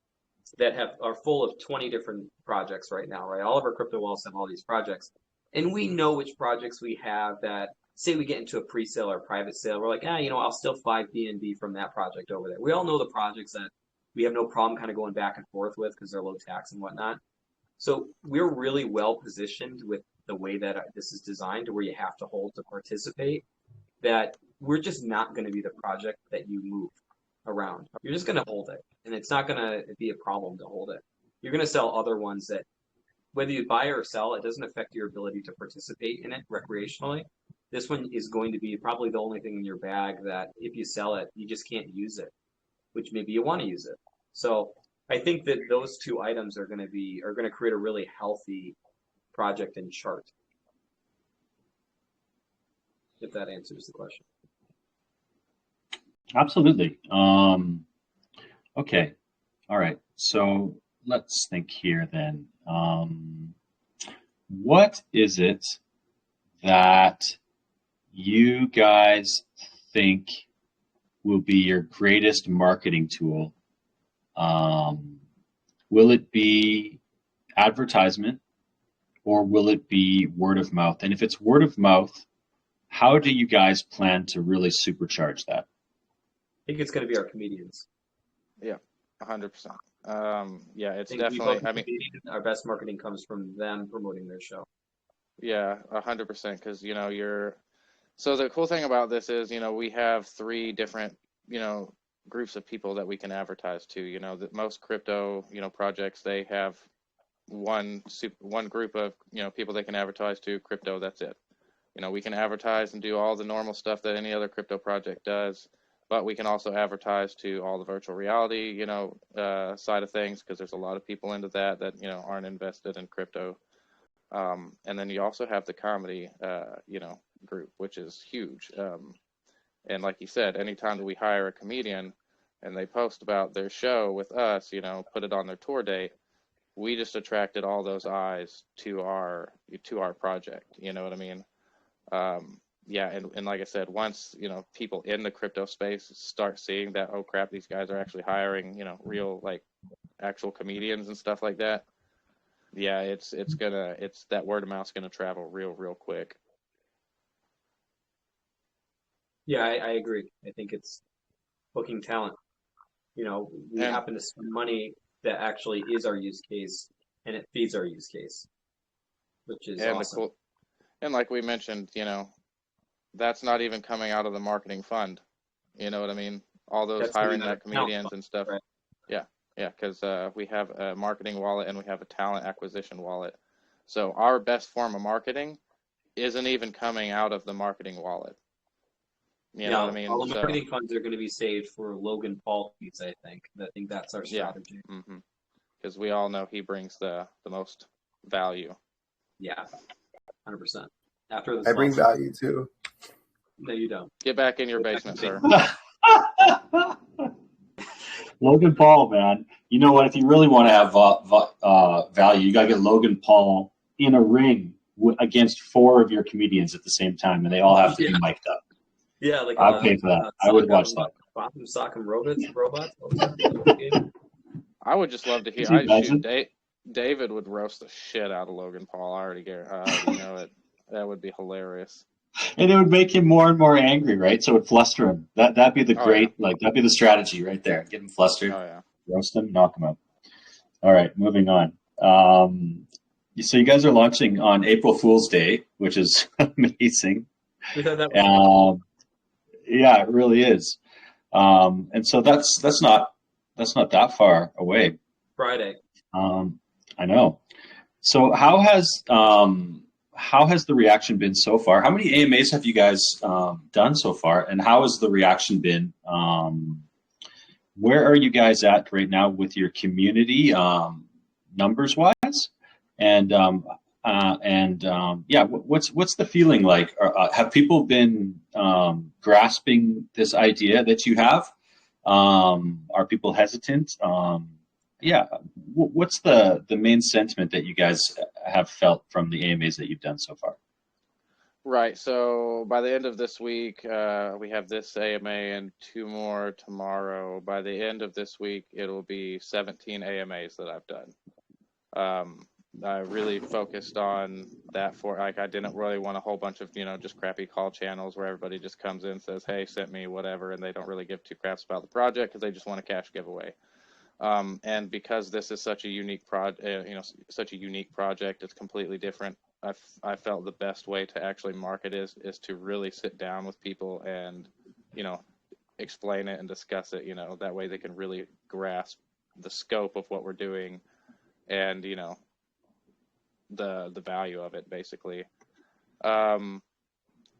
that are full of 20 different projects right now, right? All of our crypto wallets have all these projects, and we know which projects we have that. Say we get into a pre-sale or private sale, we're like, I'll still 5 BNB from that project over there. We all know the projects that we have no problem kind of going back and forth with because they're low tax and whatnot. So we're really well positioned with the way that this is designed, to where you have to hold to participate, that we're just not going to be the project that you move around. You're just going to hold it, and it's not going to be a problem to hold it. You're going to sell other ones that, whether you buy or sell, it doesn't affect your ability to participate in it recreationally. This one is going to be probably the only thing in your bag that if you sell it, you just can't use it, which maybe you want to use it. So I think that those two items are going to create a really healthy project and chart. If that answers the question. Absolutely. Okay. All right. So let's think here then. What is it that you guys think will be your greatest marketing tool? Will it be advertisement, or will it be word of mouth? And if it's word of mouth, how do you guys plan to really supercharge that? I think it's going to be our comedians. Yeah, 100%. Yeah, it's definitely. I mean, our best marketing comes from them promoting their show. Yeah, 100%. Because so the cool thing about this is we have 3 different groups of people that we can advertise to. That most crypto projects, they have one group of people they can advertise to. Crypto, that's it. We can advertise and do all the normal stuff that any other crypto project does, but we can also advertise to all the virtual reality, side of things, because there's a lot of people into that aren't invested in crypto. And then you also have the comedy, group, which is huge. And like you said, anytime that we hire a comedian and they post about their show with us, put it on their tour date, we just attracted all those eyes to our project. You know what I mean? Yeah, and like I said, once people in the crypto space start seeing that, oh crap, these guys are actually hiring real actual comedians and stuff like that. Yeah, it's that word of mouth's gonna travel real quick. Yeah, I agree. I think it's booking talent. We happen to spend money that actually is our use case, and it feeds our use case, which is awesome. And like we mentioned, that's not even coming out of the marketing fund. You know what I mean? All those That's hiring that comedians and stuff. Right. Yeah, because we have a marketing wallet and we have a talent acquisition wallet. So our best form of marketing isn't even coming out of the marketing wallet. You know what I mean? All the marketing funds are going to be saved for Logan Paul feeds, I think. I think that's our strategy. Yeah. Because we all know he brings the most value. Yeah, 100%. After I bring value too. No, you don't. Get back in your basement, sir. Logan Paul, man. You know what? If you really want to have value, you got to get Logan Paul in a ring against 4 of your comedians at the same time, and they all have to be mic'd up. Yeah, like I'd pay for that. I would watch that. Sock'em robots. I would just love to hear. David would roast the shit out of Logan Paul. I already know it. That would be hilarious. And it would make him more and more angry, right? So it would fluster him. That'd be the Oh yeah. great, like that'd be the strategy right there. Get him flustered, Oh yeah. roast him, knock him out. All right, moving on. So you guys are launching on April Fool's Day, which is amazing. We thought that was funny. Yeah, it really is. And so that's not that far away. Friday. I know. So how has the reaction been so far? How many AMAs have you guys done so far, and how has the reaction been? Where are you guys at right now with your community numbers wise? And yeah, what's the feeling like? Have people been grasping this idea that you have? Are people hesitant? Yeah, what's the main sentiment that you guys have felt from the AMAs that you've done so far? Right. So by the end of this week, we have this AMA and 2 more tomorrow. By the end of this week, it'll be 17 AMAs that I've done. I really focused on that I didn't really want a whole bunch of, just crappy call channels where everybody just comes in and says, hey, sent me whatever, and they don't really give two craps about the project because they just want a cash giveaway. And because this is such a unique such a unique project, it's completely different. I felt the best way to actually market is to really sit down with people and, explain it and discuss it. That way they can really grasp the scope of what we're doing and, the value of it basically. I've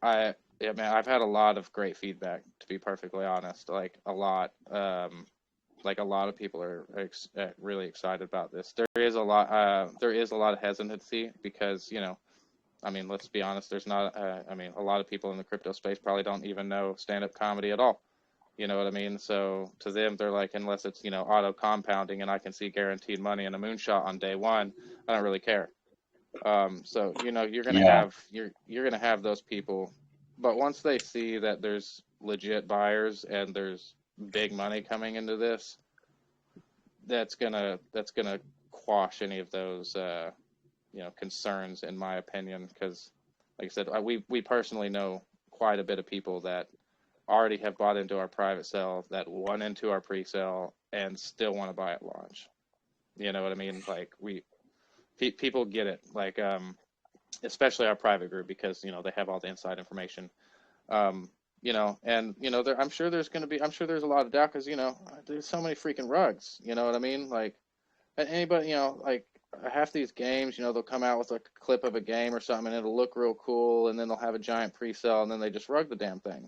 had a lot of great feedback, to be perfectly honest, like a lot. Like a lot of people are really excited about this. There is a lot of hesitancy because, let's be honest, there's not, a lot of people in the crypto space probably don't even know stand-up comedy at all. You know what I mean? So to them, they're like, unless it's, auto compounding and I can see guaranteed money and a moonshot on day one, I don't really care. So, you're going to Yeah. you're going to have those people, but once they see that there's legit buyers and there's big money coming into this, that's gonna quash any of those concerns, in my opinion, because like I said, we personally know quite a bit of people that already have bought into our private sale, that won into our pre-sale, and still want to buy at launch. You know what I mean? Like people get it, like especially our private group, because they have all the inside information. I'm sure there's a lot of doubt because, there's so many freaking rugs, you know what I mean? Like anybody, like half these games, they'll come out with like a clip of a game or something and it'll look real cool. And then they'll have a giant pre-sale and then they just rug the damn thing,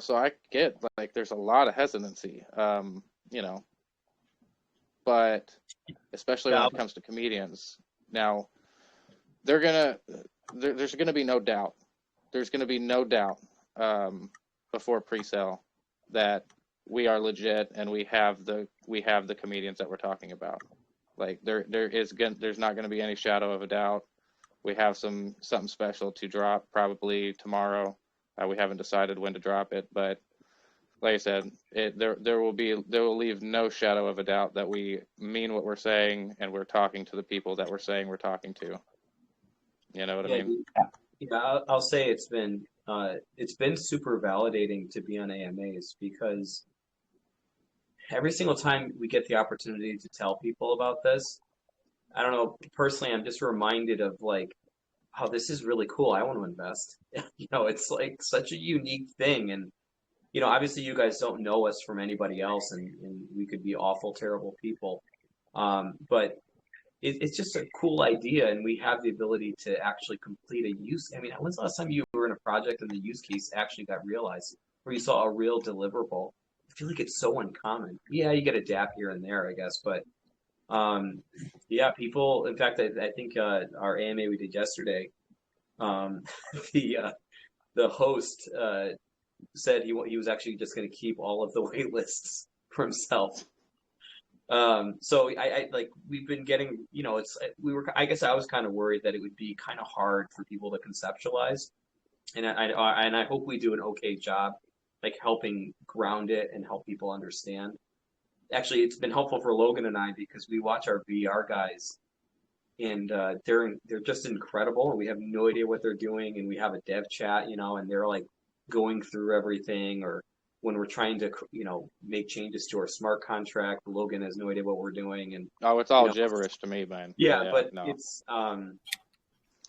so I get like, there's a lot of hesitancy, but especially when it comes to comedians now, there's going to be no doubt. There's going to be no doubt before pre-sale that we are legit and we have the comedians that we're talking about. Like there's not going to be any shadow of a doubt. We have something special to drop probably tomorrow. We haven't decided when to drop it, but like I said, there will leave no shadow of a doubt that we mean what we're saying and we're talking to the people that we're saying we're talking to. You know what I mean? Yeah, I'll say it's been super validating to be on AMAs because every single time we get the opportunity to tell people about this, I don't know, personally, I'm just reminded of like how this is really cool. I want to invest. It's like such a unique thing. And, obviously you guys don't know us from anybody else and we could be awful, terrible people. But it's just a cool idea, and we have the ability to actually complete a use. I mean, when's the last time you were in a project and the use case actually got realized, where you saw a real deliverable? I feel like it's so uncommon. Yeah, you get a dap here and there, I guess, but yeah, people. In fact, I think our AMA we did yesterday, um, the host said he was actually just going to keep all of the wait lists for himself. So I like we've been getting, I guess I was kind of worried that it would be kind of hard for people to conceptualize, and I hope we do an okay job, like helping ground it and help people understand. Actually, it's been helpful for Logan and I because we watch our VR guys and they're just incredible, and we have no idea what they're doing, and we have a dev chat, and they're like going through everything, or when we're trying to make changes to our smart contract, Logan has no idea what we're doing, and Oh, it's all gibberish to me, man. yeah, but no. it's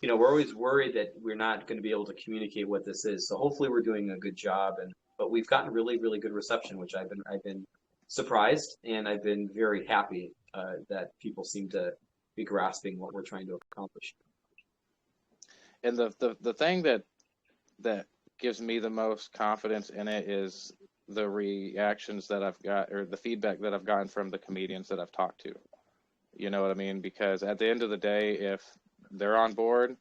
we're always worried that we're not going to be able to communicate what this is. So hopefully we're doing a good job, but we've gotten really, really good reception, which I've been surprised, and I've been very happy that people seem to be grasping what we're trying to accomplish. And the thing that gives me the most confidence in it is the reactions that I've got, or the feedback that I've gotten from the comedians that I've talked to. You know what I mean? Because at the end of the day, if they're on board,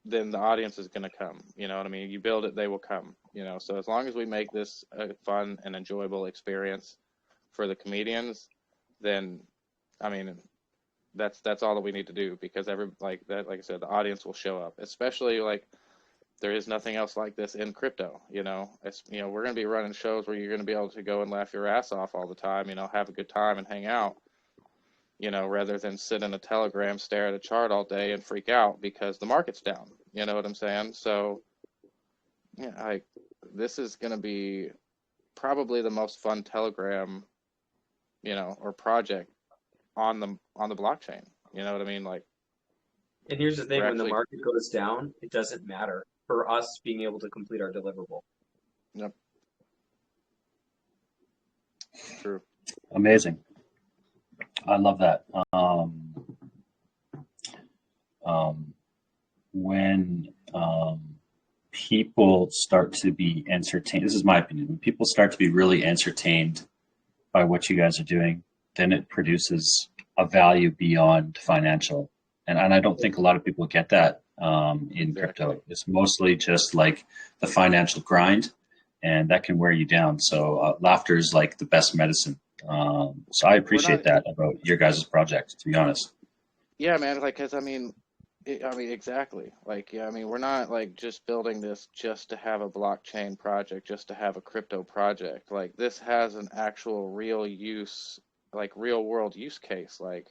then the audience is going to come. You know what I mean? You build it, they will come. So as long as we make this a fun and enjoyable experience for the comedians, then I mean, that's all that we need to do, because like I said, the audience will show up. Especially like there is nothing else like this in crypto. It's we're going to be running shows where you're going to be able to go and laugh your ass off all the time. Have a good time and hang out. Rather than sit in a Telegram, stare at a chart all day and freak out because the market's down. You know what I'm saying? So, yeah, this is going to be probably the most fun Telegram, or project on the blockchain. You know what I mean? Like, and here's the thing: when the market goes down, it doesn't matter for us being able to complete our deliverable. Yep. True. Amazing. I love that. When people start to be entertained, this is my opinion, when people start to be really entertained by what you guys are doing, then it produces a value beyond financial. And I don't think a lot of people get that in crypto. It's mostly just like the financial grind, and that can wear you down. So laughter is like the best medicine. So I appreciate that about your guys' project, to be honest. Yeah, man. Like, cause I mean, exactly. Like, yeah, I mean, we're not like just building this just to have a blockchain project, just to have a crypto project. Like, this has an actual real use, like real world use case. Like,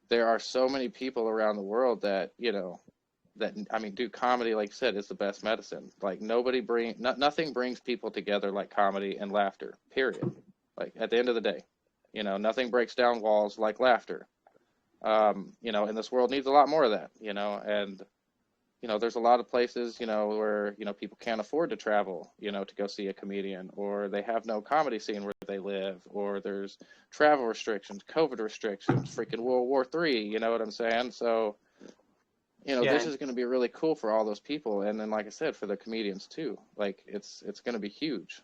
there are so many people around the world that, I mean, dude, comedy, like you said, is the best medicine. Like, nothing brings people together like comedy and laughter, period. Like, at the end of the day, nothing breaks down walls like laughter. And this world needs a lot more of that, and, there's a lot of places, where, people can't afford to travel, to go see a comedian, or they have no comedy scene where they live, or there's travel restrictions, COVID restrictions, freaking World War III, you know what I'm saying? So, this is going to be really cool for all those people. And then, like I said, for the comedians too, like it's going to be huge.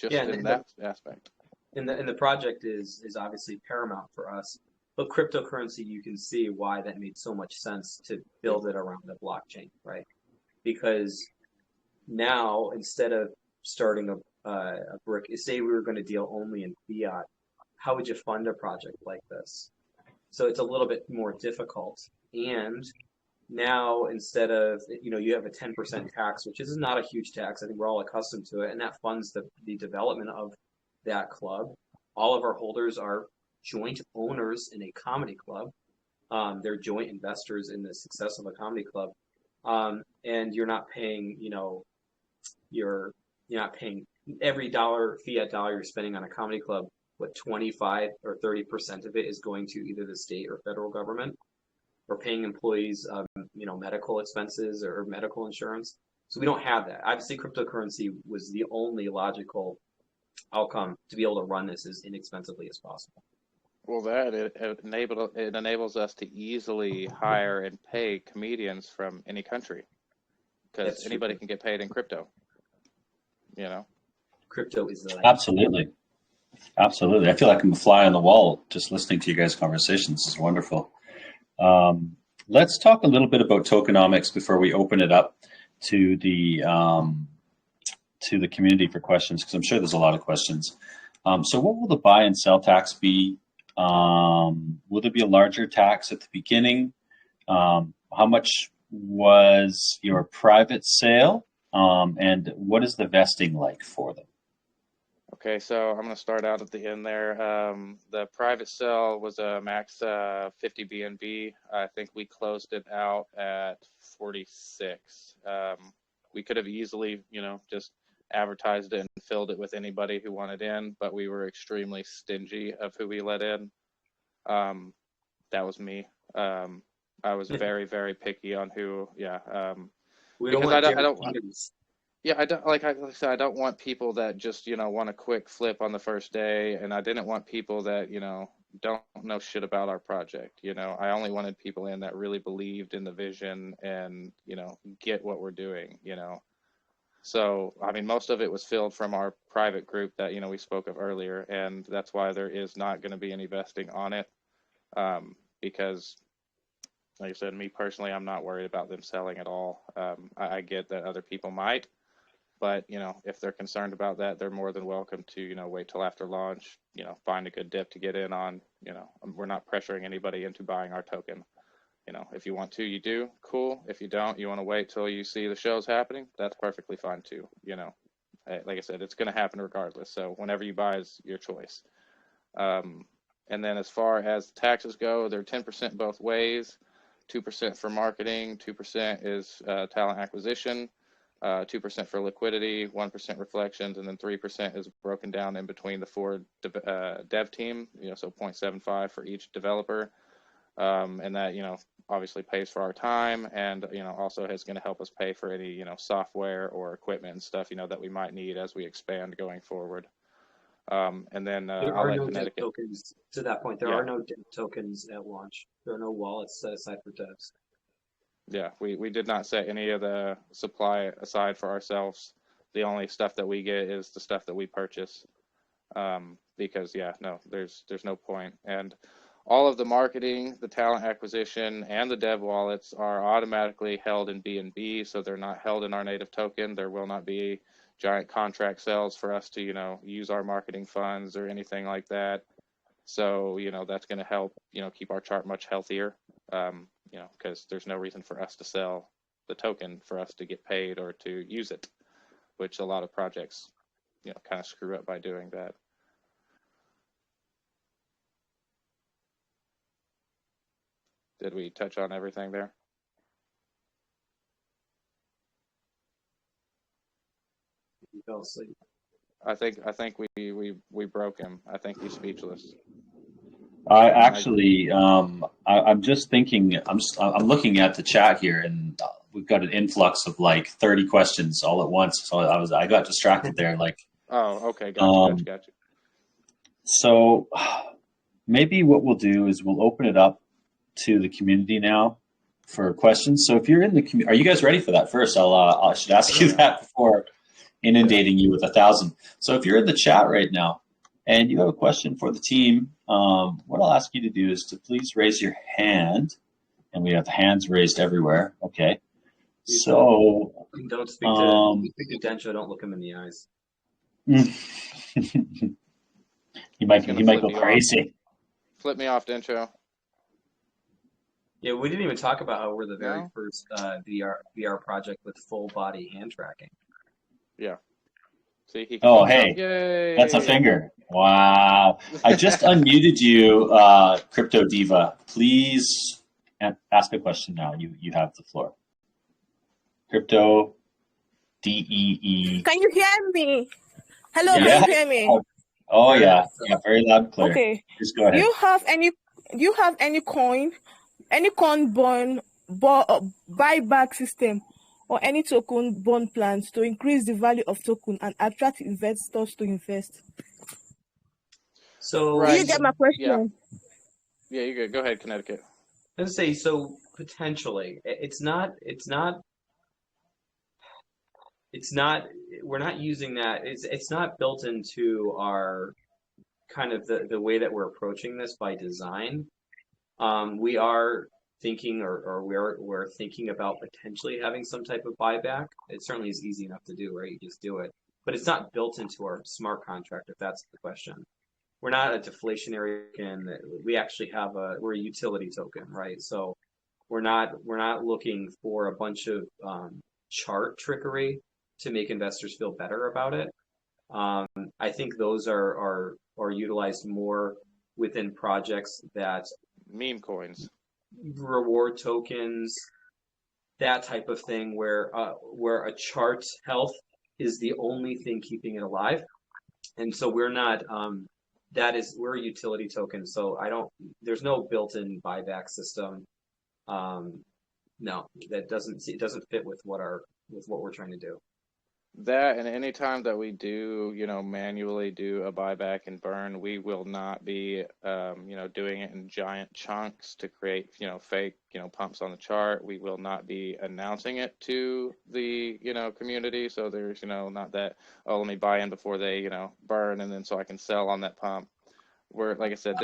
In that aspect. And the project is obviously paramount for us. But cryptocurrency, you can see why that made so much sense to build it around the blockchain, right? Because now, instead of starting a brick, say we were going to deal only in fiat, how would you fund a project like this? So it's a little bit more difficult. And now, instead of, you have a 10% tax, which is not a huge tax. I think we're all accustomed to it. And that funds the development of that club. All of our holders are joint owners in a comedy club. They're joint investors in the success of a comedy club. And you're not paying, you're not paying every fiat dollar you're spending on a comedy club. What, 25 or 30% of it is going to either the state or federal government, or paying employees, medical expenses or medical insurance. So we don't have that. Obviously, cryptocurrency was the only logical outcome to be able to run this as inexpensively as possible. Well, it enables us to easily hire and pay comedians from any country, because anybody can get paid in crypto. Crypto is the Absolutely. I feel like I'm a fly on the wall just listening to you guys' conversations. This is wonderful. Let's talk a little bit about tokenomics before we open it up to the community for questions, because I'm sure there's a lot of questions. So what will the buy and sell tax be? Will there be a larger tax at the beginning? How much was your private sale? And what is the vesting like for them? Okay, so I'm going to start out at the end there. The private sale was a max 50 BNB. I think we closed it out at 46. We could have easily, just advertised it and filled it with anybody who wanted in, but we were extremely stingy of who we let in. That was me. I was very, very picky on who, We don't because want I Derek don't, Peters. yeah, I don't like I said, I don't want people that just, want a quick flip on the first day, and I didn't want people that, don't know shit about our project. I only wanted people in that really believed in the vision and, get what we're doing. So, I mean, most of it was filled from our private group that, we spoke of earlier, and that's why there is not going to be any vesting on it. Because like I said, me personally, I'm not worried about them selling at all. I get that other people might. But, if they're concerned about that, they're more than welcome to, wait till after launch, find a good dip to get in on. We're not pressuring anybody into buying our token. If you want to, you do, cool. If you don't, you want to wait till you see the shows happening, that's perfectly fine too. Like I said, it's going to happen regardless. So whenever you buy is your choice. And then as far as taxes go, they're 10% both ways, 2% for marketing, 2% is talent acquisition. 2% for liquidity, 1% reflections, and then 3% is broken down in between the four dev team, so 0.75 for each developer. And that, obviously pays for our time and, also is going to help us pay for any, software or equipment and stuff, that we might need as we expand going forward. And then There I'll are let no dev Connecticut. tokens. To that point, there Yeah. are no dev tokens at launch. There are no wallets set aside for devs. Yeah, we did not set any of the supply aside for ourselves. The only stuff that we get is the stuff that we purchase. Because there's no point. And all of the marketing, the talent acquisition, and the dev wallets are automatically held in BNB, so they're not held in our native token. There will not be giant contract sales for us to, use our marketing funds or anything like that. So, that's going to help, keep our chart much healthier. Because there's no reason for us to sell the token for us to get paid or to use it, which a lot of projects, kind of screw up by doing that. Did we touch on everything there? You fell asleep. I think we broke him. I think he's speechless. I actually, I'm just thinking. I'm looking at the chat here, and we've got an influx of like 30 questions all at once. So I got distracted there. Like, oh, okay, gotcha. So maybe what we'll do is we'll open it up to the community now for questions. So if you're in the community, are you guys ready for that? First, I should ask you that before inundating you with 1,000. So if you're in the chat right now and you have a question for the team, what I'll ask you to do is to please raise your hand. And we have hands raised everywhere. Okay. So don't speak to Dencho. Don't look him in the eyes. he might go crazy. Flip me off, Dencho. Yeah, we didn't even talk about how we're the very first VR project with full body hand tracking. Yeah. See, he oh, hey, Yay. That's a finger. Wow. I just unmuted you, Crypto Diva. Please ask a question now. You have the floor. Crypto DEE. Can you hear me? Hello, Yeah. can you hear me? Oh yeah, very loud and clear. Okay. Just go ahead. Do you have any coin buyback system or any token bond plans to increase the value of token and attract investors to invest? So do you get my question? Yeah, you're good. Go ahead, Connecticut. I was gonna say, so potentially, we're not using that. It's not built into our kind of the way that we're approaching this by design. We are thinking, or we're thinking about potentially having some type of buyback. It certainly is easy enough to do, right? You just do it, but it's not built into our smart contract. If that's the question, we're not a deflationary token. We actually we're a utility token, right? So we're not looking for a bunch of chart trickery to make investors feel better about it. I think those are utilized more within projects that Meme coins. reward tokens, that type of thing, where a chart health is the only thing keeping it alive. And so we're not we're a utility token, so there's no built-in buyback system. No, it doesn't fit with what we're trying to do. That, and any time that we do, manually do a buyback and burn, we will not be, doing it in giant chunks to create, fake, pumps on the chart. We will not be announcing it to the, community. So there's, not that, oh, let me buy in before they, burn, and then so I can sell on that pump. Where, like I said,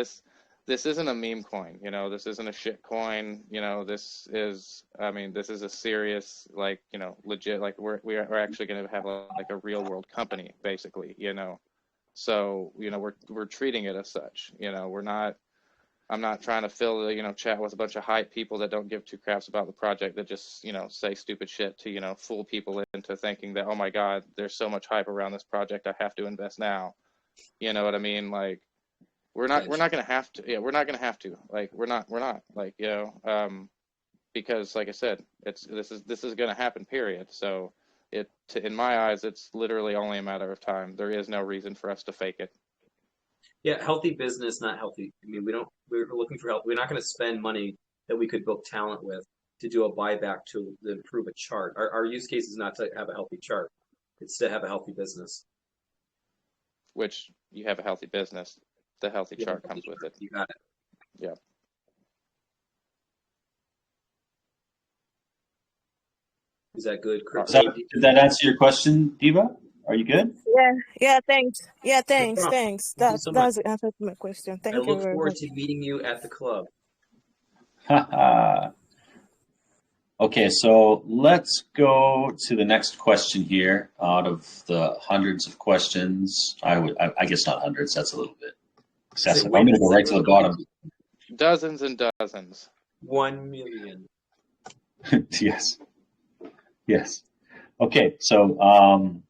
this isn't a meme coin, this isn't a shit coin, this is a serious, legit, like we're actually going to have like a real world company, basically, so we're treating it as such. I'm not trying to fill the chat with a bunch of hype people that don't give two craps about the project, that just say stupid shit to fool people into thinking that, oh my god, there's so much hype around this project, I have to invest now. You know what I mean? Like, we're not gonna have to. Yeah, we're not gonna have to. Like, we're not like, because like I said, this is gonna happen. Period. So in my eyes, it's literally only a matter of time. There is no reason for us to fake it. Yeah, healthy business, not healthy. I mean, we're looking for help. We're not going to spend money that we could book talent with to do a buyback to improve a chart. Our use case is not to have a healthy chart. It's to have a healthy business. Which, you have a healthy business, the healthy chart comes with it. You got it. Yeah. Is that good, Chris? Did that answer your question, Diva? Are you good? Yeah, thanks. Yeah, thanks. That's so the answer to my question. Thank you. I look forward to meeting you at the club. Okay, so let's go to the next question here. Out of the hundreds of questions, I guess not hundreds. That's a little bit excessive. I'm going to go right to the bottom. Dozens and dozens. 1 million. Yes. Okay, so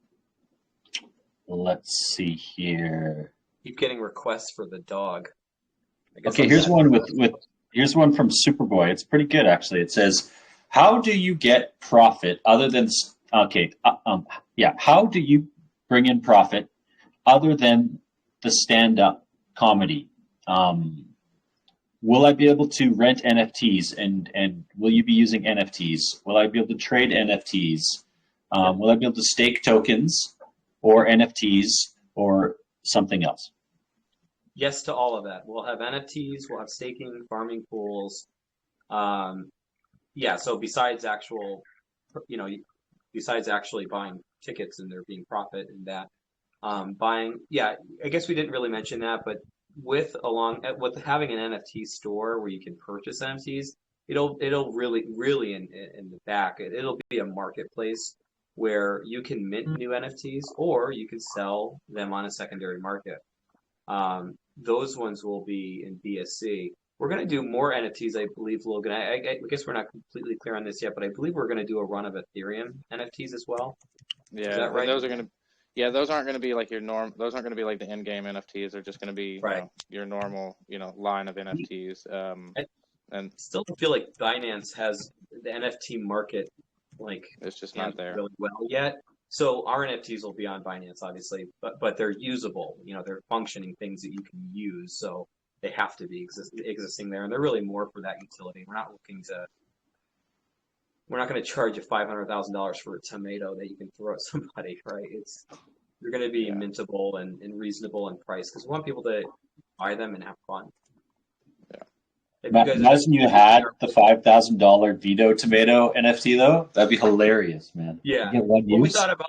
let's see here. Keep getting requests for the dog. Okay, here's one here's one from Superboy. It's pretty good, actually. It says, how do you get profit other than how do you bring in profit other than the stand-up comedy? Will I be able to rent NFTs, and will you be using NFTs? Will I be able to trade NFTs? Will I be able to stake tokens or NFTs or something else? Yes to all of that. We'll have NFTs, we'll have staking, farming pools. So besides actually buying tickets and there being profit in that, I guess we didn't really mention that, but with having an NFT store where you can purchase NFTs, it'll really in the back, it'll be a marketplace where you can mint new NFTs or you can sell them on a secondary market. Those ones will be in BSC. We're going to do more NFTs, I believe, Logan. I guess we're not completely clear on this yet, but I believe we're going to do a run of Ethereum NFTs as well. Yeah, is that right? Those are going to. Yeah, those aren't going to be like your norm. Those aren't going to be like the in-game NFTs. They're just going to be your normal, line of NFTs. And still feel like Binance has the NFT market it's just not there really well yet. So our NFTs will be on Binance, obviously, but they're usable. They're functioning things that you can use. So they have to be existing there, and they're really more for that utility. We're not going to charge you $500,000 for a tomato that you can throw at somebody, right? They're going to be mintable and reasonable in price because we want people to buy them and have fun. Imagine you had the $5,000 Vito tomato NFT though. That'd be hilarious, man. Yeah. We thought about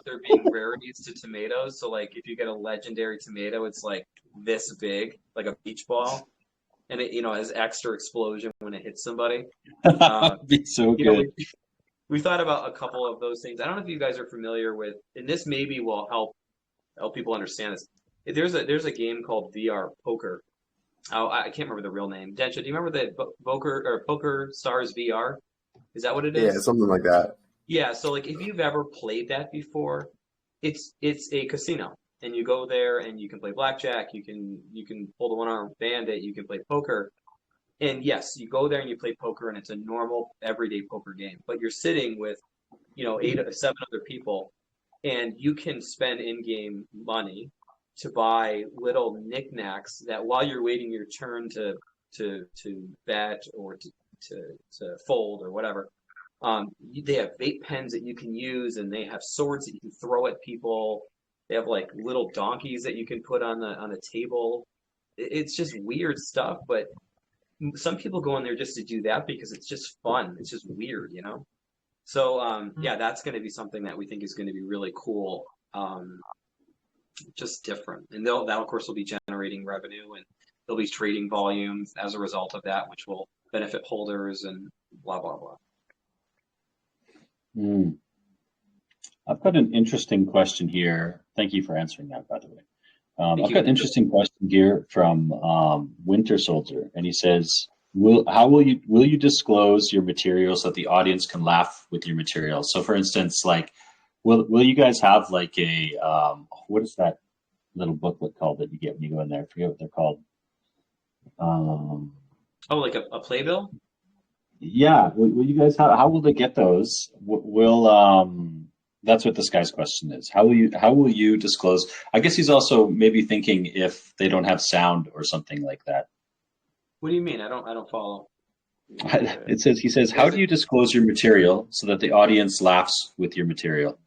there being rarities to tomatoes. So if you get a legendary tomato, it's like this big, like a beach ball, and it has extra explosion when it hits somebody. That'd be so good. We thought about a couple of those things. I don't know if you guys are familiar with, and this maybe will help people understand this. There's a game called VR Poker. Oh, I can't remember the real name. Densha, do you remember the Poker Stars VR? Is that what it is? Yeah, something like that. Yeah, so if you've ever played that before, it's a casino, and you go there and you can play blackjack, you can pull the one-armed bandit, you can play poker. And yes, you go there and you play poker, and it's a normal everyday poker game. But you're sitting with, eight or seven other people, and you can spend in-game money to buy little knickknacks that while you're waiting your turn to bet or to fold or whatever, they have vape pens that you can use, and they have swords that you can throw at people. They have like little donkeys that you can put on the table. It's just weird stuff, but some people go in there just to do that because it's just fun. It's just weird, So yeah, that's going to be something that we think is going to be really cool, just different. And that of course will be generating revenue, and there'll be trading volumes as a result of that, which will benefit holders and blah blah blah. I've got an interesting question here. Thank you for answering that, by the way. I've got an interesting question here from Winter Soldier, and he says, will you disclose your material so that the audience can laugh with your material? So, for instance, like, will you guys have like a what is that little booklet called that you get when you go in there? I forget what they're called. Like a playbill? Yeah. Will you guys how will they get those? That's what this guy's question is. How will you disclose? I guess he's also maybe thinking if they don't have sound or something like that. What do you mean? I don't follow. He says, how do you disclose your material so that the audience laughs with your material?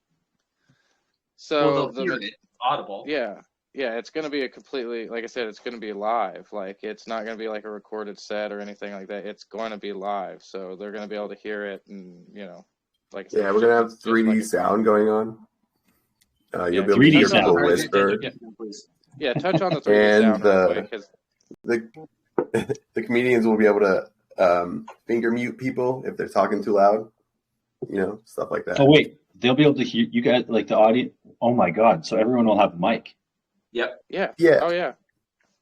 So they'll hear it audible. Yeah, it's going to be a completely, like I said, it's going to be live. Like, it's not going to be like a recorded set or anything like that. It's going to be live, so they're going to be able to hear it, and like I said, we're gonna have 3D sound going on. You'll be able to hear people whisper. Yeah, touch on the 3D sound real quick, because the comedians will be able to finger mute people if they're talking too loud, stuff like that. Oh wait, they'll be able to hear you guys, like the audience. Oh my god! So everyone will have a mic. Yep. Yeah. Oh yeah.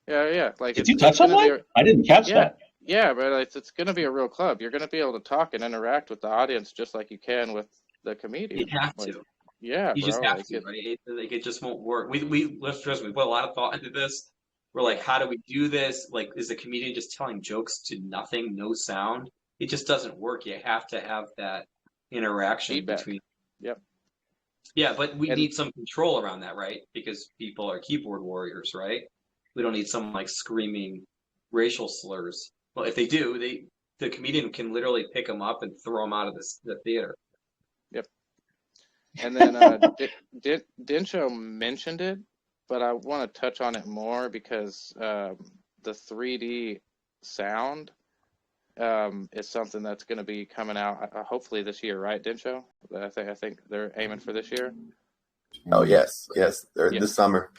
Yeah. Like, did you touch on that? I didn't catch that. Yeah, but it's going to be a real club. You're going to be able to talk and interact with the audience just like you can with the comedian. You have to. Yeah, you just have to, right? Like, it just won't work. Let's trust me. We put a lot of thought into this. We're like, how do we do this? Like, is the comedian just telling jokes to nothing, no sound? It just doesn't work. You have to have that interaction feedback between. Yep. Yeah, but we need some control around that, right? Because people are keyboard warriors, right? We don't need someone like screaming racial slurs. Well, if they do, the comedian can literally pick them up and throw them out of the theater. Yep. And then Dincho mentioned it, but I want to touch on it more because the 3D sound is something that's going to be coming out hopefully this year, right, Dincho? I think they're aiming for this year. Oh yes, this summer.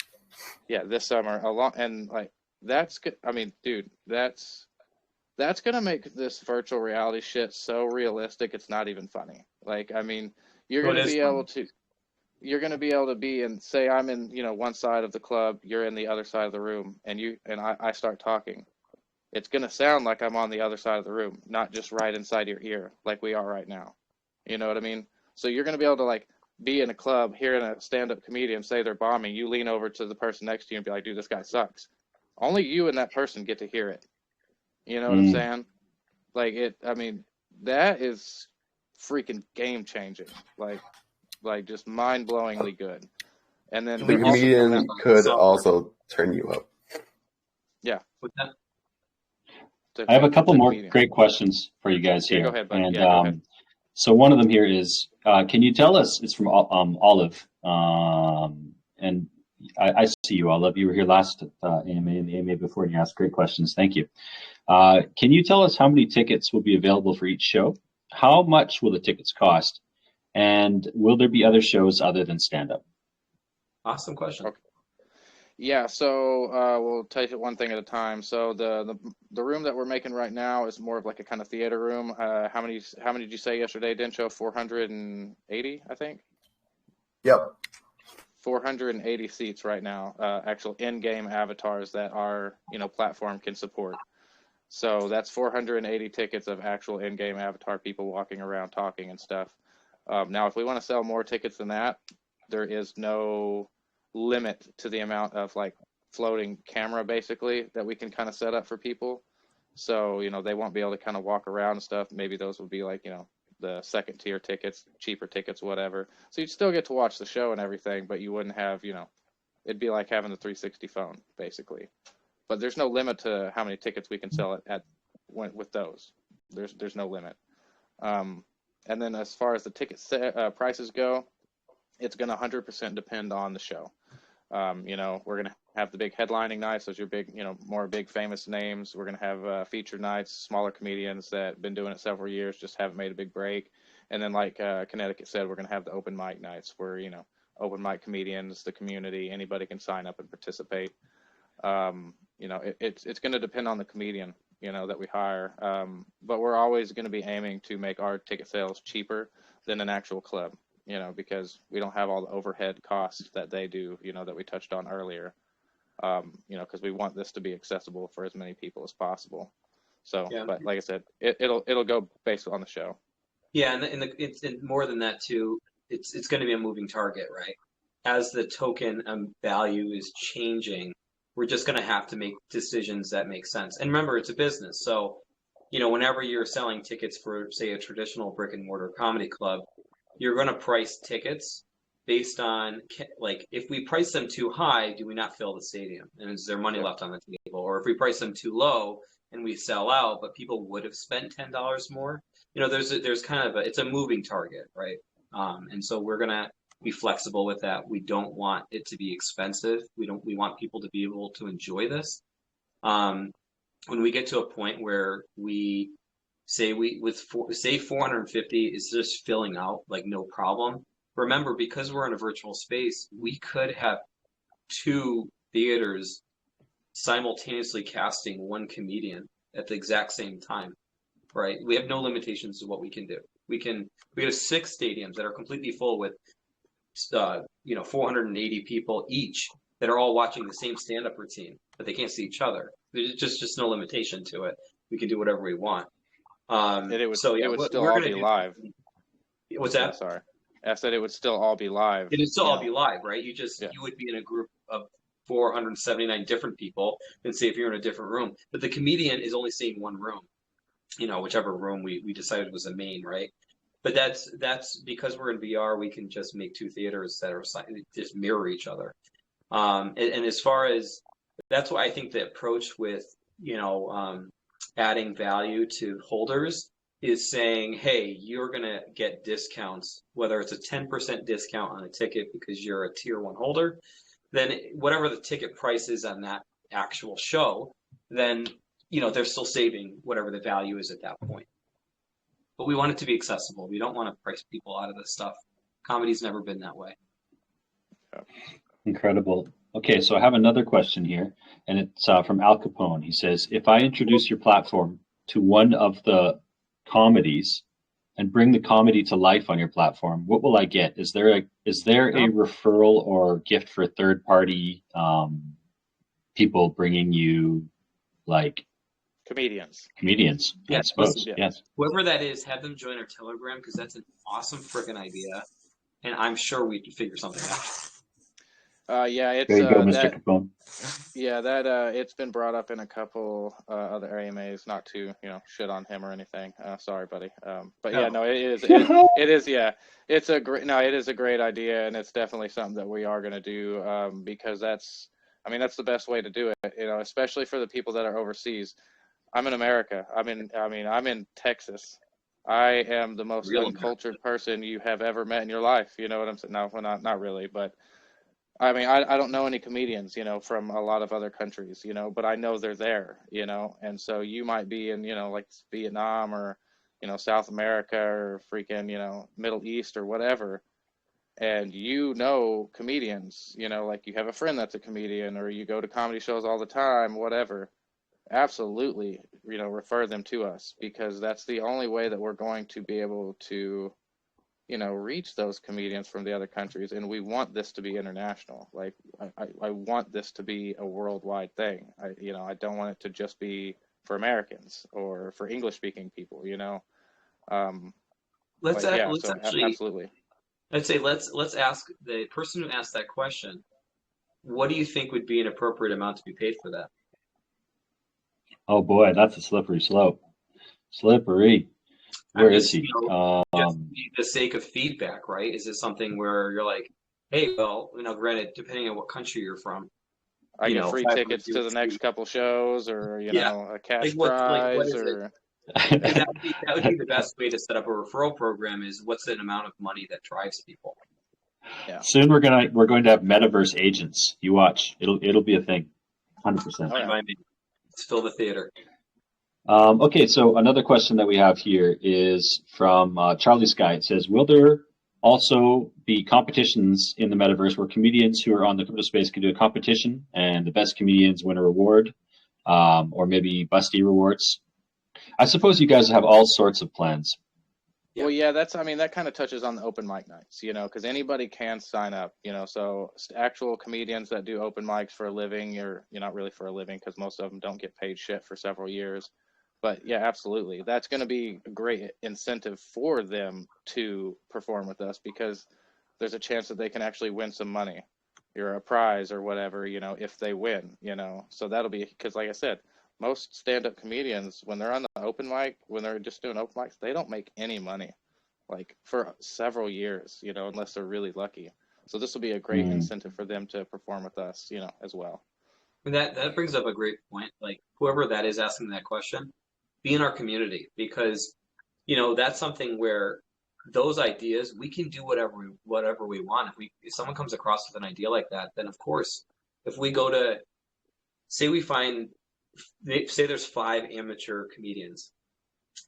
Yeah, this summer. And like, that's good. I mean, dude, that's going to make this virtual reality shit so realistic it's not even funny. Like, I mean, you're going to be able to be in, say I'm in, one side of the club, you're in the other side of the room, and I start talking. It's going to sound like I'm on the other side of the room, not just right inside your ear like we are right now. You know what I mean? So you're going to be able to, like, be in a club, hearing a stand-up comedian say they're bombing, you lean over to the person next to you and be like, dude, this guy sucks. Only you and that person get to hear it. You know what I'm saying? Like, that is freaking game-changing. Like just mind-blowingly good. And then the comedian could also turn you up. Yeah. I have a couple more great questions for you guys here. Yeah, go ahead, buddy. And go ahead. So one of them here is, can you tell us, it's from Olive, and I see you, Olive. You were here last AMA and the AMA before, and you asked great questions. Thank you. Can you tell us how many tickets will be available for each show? How much will the tickets cost? And will there be other shows other than stand-up? Awesome question. Okay. Yeah, so we'll take it one thing at a time. So the room that we're making right now is more of like a kind of theater room. How many did you say yesterday, Dincho? 480, I think. Yep. 480 seats right now. Actual in-game avatars that our platform can support. So that's 480 tickets of actual in-game avatar people walking around talking and stuff. Now, if we want to sell more tickets than that, there is no limit to the amount of like floating camera basically that we can kind of set up for people. So, they won't be able to kind of walk around and stuff. Maybe those would be like, the second tier tickets, cheaper tickets, whatever. So you'd still get to watch the show and everything, but you wouldn't have, it'd be like having the 360 phone basically. But there's no limit to how many tickets we can sell with those. There's no limit. And then as far as the ticket prices go, it's going to 100% depend on the show. We're going to have the big headlining nights. Those are your big, more big famous names. We're going to have featured nights, smaller comedians that have been doing it several years, just haven't made a big break. And then like Connecticut said, we're going to have the open mic nights where, open mic comedians, the community, anybody can sign up and participate. It's going to depend on the comedian, that we hire. But we're always going to be aiming to make our ticket sales cheaper than an actual club, because we don't have all the overhead costs that they do, that we touched on earlier. Because we want this to be accessible for as many people as possible. So, yeah. But like I said, it'll go based on the show. Yeah, and more than that too. It's going to be a moving target, right? As the token value is changing, we're just going to have to make decisions that make sense. And remember, it's a business. So, whenever you're selling tickets for, say, a traditional brick and mortar comedy club, you're going to price tickets based on, like, if we price them too high, do we not fill the stadium? And is there money left on the table? Or if we price them too low and we sell out, but people would have spent $10 more, there's kind of it's a moving target, right? And so we're going to be flexible with that. We don't want it to be expensive. We want people to be able to enjoy this. When we get to a point where we say 450 is just filling out, like no problem. Remember, because we're in a virtual space, we could have 2 theaters simultaneously casting 1 comedian at the exact same time, right? We have no limitations to what we can do. We have 6 stadiums that are completely full with 480 people each that are all watching the same stand-up routine, but they can't see each other. There's just no limitation to it. We can do whatever we want. It would still all be live. What's that? Sorry. I said it would still all be live. It would still all be live, right? You would be in a group of 479 different people and say if you're in a different room. But the comedian is only seeing one room, whichever room we decided was the main, right? But that's because we're in VR, we can just make 2 theaters that are just mirror each other. And as far as, that's why I think the approach with, adding value to holders is saying, hey, you're going to get discounts, whether it's a 10% discount on a ticket because you're a tier 1 holder, then whatever the ticket price is on that actual show, then, they're still saving whatever the value is at that point. But we want it to be accessible. We don't want to price people out of this stuff. Comedy's never been that way. Incredible. Okay, so I have another question here, and it's from Al Capone. He says, if I introduce your platform to one of the comedies and bring the comedy to life on your platform, what will I get? Is there a referral or gift for third-party people bringing you, like, comedians? I suppose. Yes. Whoever that is, have them join our Telegram, because that's an awesome freaking idea, and I'm sure we can figure something out. It's there you go, Mr. Capone. Yeah, that it's been brought up in a couple other AMAs. Not to shit on him or anything. Sorry, buddy. But yeah, no, it is. It is. Yeah, it is a great idea, and it's definitely something that we are going to do because that's the best way to do it. Especially for the people that are overseas. I'm in America. I'm in Texas. I am the most uncultured person you have ever met in your life. You know what I'm saying? No, well, not really, but. I don't know any comedians, from a lot of other countries, but I know they're there, and so you might be in, like Vietnam or, South America or freaking, Middle East or whatever. And comedians, like you have a friend that's a comedian or you go to comedy shows all the time, whatever. Absolutely, refer them to us because that's the only way that we're going to be able to reach those comedians from the other countries. And we want this to be international. Like, I want this to be a worldwide thing. I don't want it to just be for Americans or for English speaking people, Let's actually, absolutely. I'd say let's ask the person who asked that question, what do you think would be an appropriate amount to be paid for that? Oh boy, that's a slippery slope. Slippery. Where is he? Just the sake of feedback, right? Is it something where you're like, hey, well, granted, depending on what country you're from, I get free tickets to the next couple shows, or a cash prize, or because that would be the best way to set up a referral program. Is what's an amount of money that drives people? Yeah. Soon we're going to have Metaverse agents. You watch. It'll be a thing. 100%. Let's fill the theater. Okay, so another question that we have here is from Charlie Sky. It says, will there also be competitions in the Metaverse where comedians who are on the crypto space can do a competition and the best comedians win a reward, or maybe busty rewards? I suppose you guys have all sorts of plans. Yeah. Well, yeah, that kind of touches on the open mic nights, because anybody can sign up, so actual comedians that do open mics for a living, or not really for a living, because most of them don't get paid shit for several years. But yeah, absolutely. That's going to be a great incentive for them to perform with us, because there's a chance that they can actually win some money or a prize or whatever, if they win, So that'll be, because like I said, most stand-up comedians, when they're on the open mic, when they're just doing open mics, they don't make any money, like for several years, unless they're really lucky. So this will be a great incentive for them to perform with us, as well. And that brings up a great point. Like, whoever that is asking that question, be in our community, because that's something where those ideas, we can do whatever we want. If someone comes across with an idea like that, then of course, if we go to, say there's 5 amateur comedians,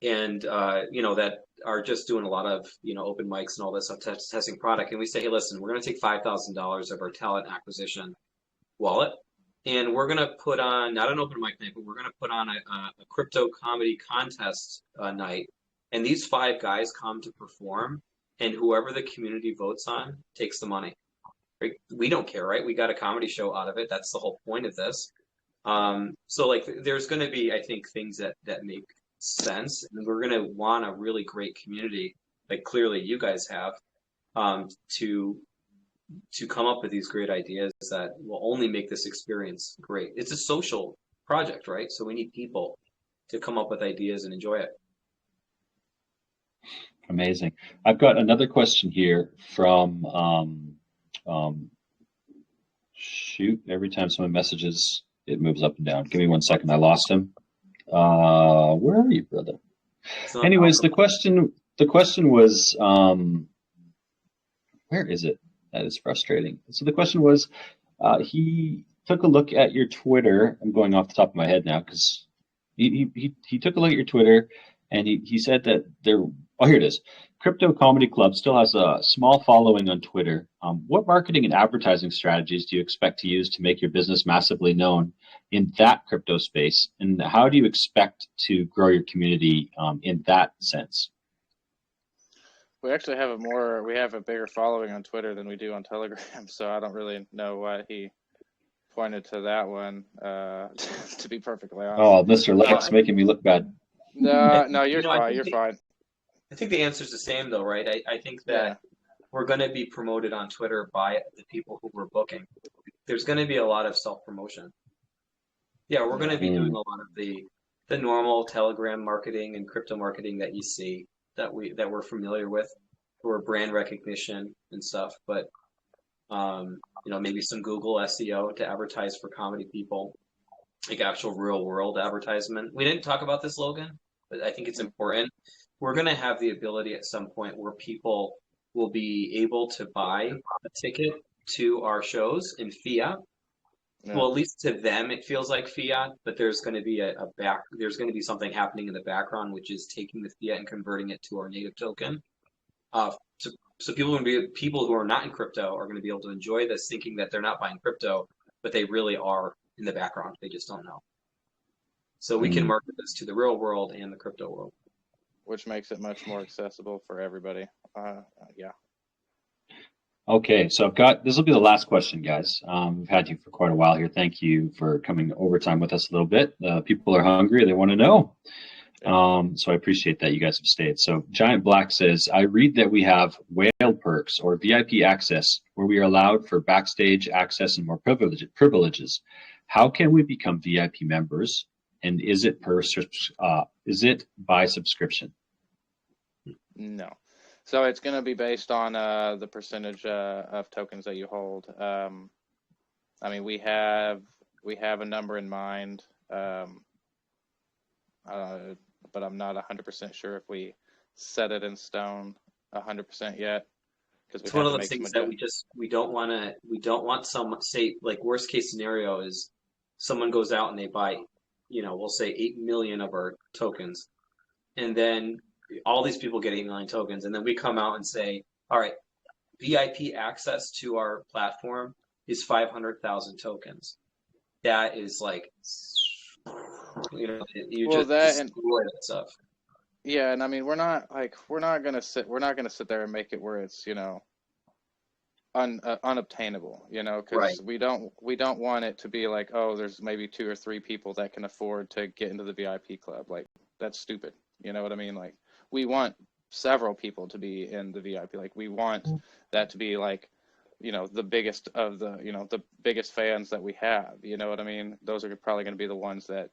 and that are just doing a lot of open mics and all this stuff, testing product, and we say, hey, listen, we're going to take $5,000 of our talent acquisition wallet, and we're going to put on, not an open mic night, but we're going to put on a crypto comedy contest night. And these 5 guys come to perform, and whoever the community votes on takes the money. Right? We don't care, right? We got a comedy show out of it. That's the whole point of this. So like, there's going to be, I think, things that make sense. And we're going to want a really great community, like clearly you guys have, to come up with these great ideas that will only make this experience great. It's a social project, right? So we need people to come up with ideas and enjoy it. Amazing. I've got another question here from, shoot, every time someone messages, it moves up and down. Give me 1 second. I lost him. Where are you, brother? Anyways, the question was, where is it? That is frustrating. So the question was, he took a look at your Twitter. I'm going off the top of my head now, because he took a look at your Twitter, and he said that here it is. Crypto Comedy Club still has a small following on Twitter. What marketing and advertising strategies do you expect to use to make your business massively known in that crypto space? And how do you expect to grow your community in that sense? We actually have a bigger following on Twitter than we do on Telegram, so I don't really know why he pointed to that one, to be perfectly honest. Oh, Mr. Lex making me look bad. No, you're fine. You're fine. I think the answer is the same, though, right? I think that we're going to be promoted on Twitter by the people who we're booking. There's going to be a lot of self-promotion. Yeah, we're going to be doing a lot of the normal Telegram marketing and crypto marketing that you see, that we're familiar with, for brand recognition and stuff. But maybe some Google SEO to advertise for comedy people, like actual real world advertisement. We didn't talk about this, Logan, but I think it's important. We're going to have the ability at some point where people will be able to buy a ticket to our shows in fiat. Yeah. Well, at least to them, it feels like fiat, but there's going to be there's going to be something happening in the background, which is taking the fiat and converting it to our native token. So people who are not in crypto are going to be able to enjoy this, thinking that they're not buying crypto, but they really are in the background. They just don't know. So we can market this to the real world and the crypto world, which makes it much more accessible for everybody. Yeah. Okay, so this will be the last question, guys. We've had you for quite a while here. Thank you for coming overtime with us a little bit. People are hungry. They want to know. So I appreciate that you guys have stayed. So Giant Black says, I read that we have whale perks or VIP access where we are allowed for backstage access and more privileges. How can we become VIP members? And is it is it by subscription? No. So it's going to be based on the percentage of tokens that you hold. I mean, we have a number in mind, but I'm not 100% sure if we set it in stone 100% yet, because It's one of those things that we don't want someone, say, like, worst case scenario is someone goes out and they buy, we'll say 8 million of our tokens, and then all these people get 8 million tokens, and then we come out and say, all right, VIP access to our platform is 500,000 tokens. That is like, you well, just destroy that stuff. Yeah, and I mean, we're not gonna sit there and make it where it's unobtainable, because Right. we don't want it to be like, oh, there's maybe 2 or 3 people that can afford to get into the VIP club. Like, that's stupid. You know what I mean? Like, we want several people to be in the VIP. Like, we want that to be like, the biggest of the biggest fans that we have. You know what I mean? Those are probably going to be the ones that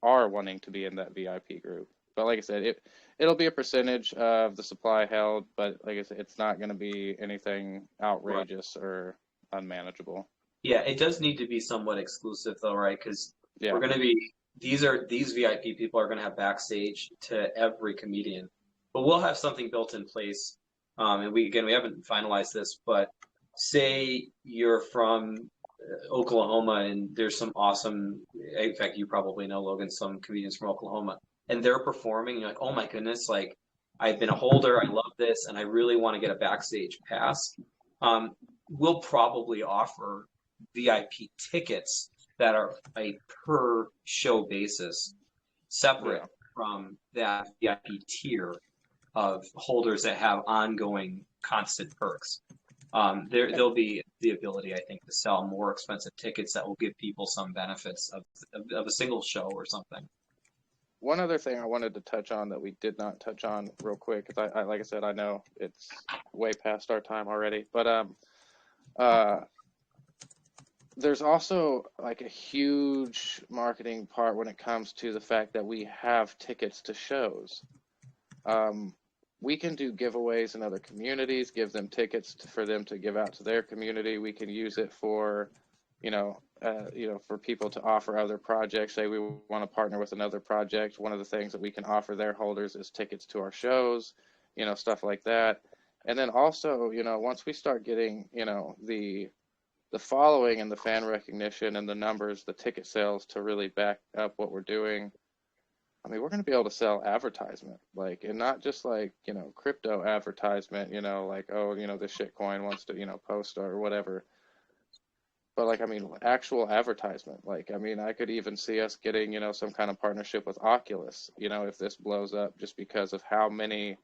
are wanting to be in that VIP group. But like I said, it'll be a percentage of the supply held, but like I said, it's not going to be anything outrageous or unmanageable. Yeah, it does need to be somewhat exclusive though, right? Because we're going to be these VIP people are going to have backstage to every comedian, but we'll have something built in place. And we haven't finalized this, but say you're from Oklahoma and there's some awesome, in fact, you probably know, Logan, some comedians from Oklahoma, and they're performing, and you're like, oh my goodness, like, I've been a holder, I love this, and I really want to get a backstage pass. We'll probably offer VIP tickets that are a per show basis, separate from that VIP tier of holders that have ongoing constant perks. There'll be the ability, I think, to sell more expensive tickets that will give people some benefits of a single show or something. One other thing I wanted to touch on that we did not touch on real quick, because I like I said, I know it's way past our time already, but there's also like a huge marketing part when it comes to the fact that we have tickets to shows. We can do giveaways in other communities, give them tickets for them to give out to their community. We can use it for, for people to offer other projects. Say we want to partner with another project. One of the things that we can offer their holders is tickets to our shows, stuff like that. And then also, once we start getting, the following and the fan recognition and the numbers, the ticket sales to really back up what we're doing, I mean, we're going to be able to sell advertisement, like, and not just like, crypto advertisement, like, oh, this shitcoin wants to, post or whatever. But like, I mean, actual advertisement. Like, I mean, I could even see us getting, some kind of partnership with Oculus, if this blows up, just because of how many,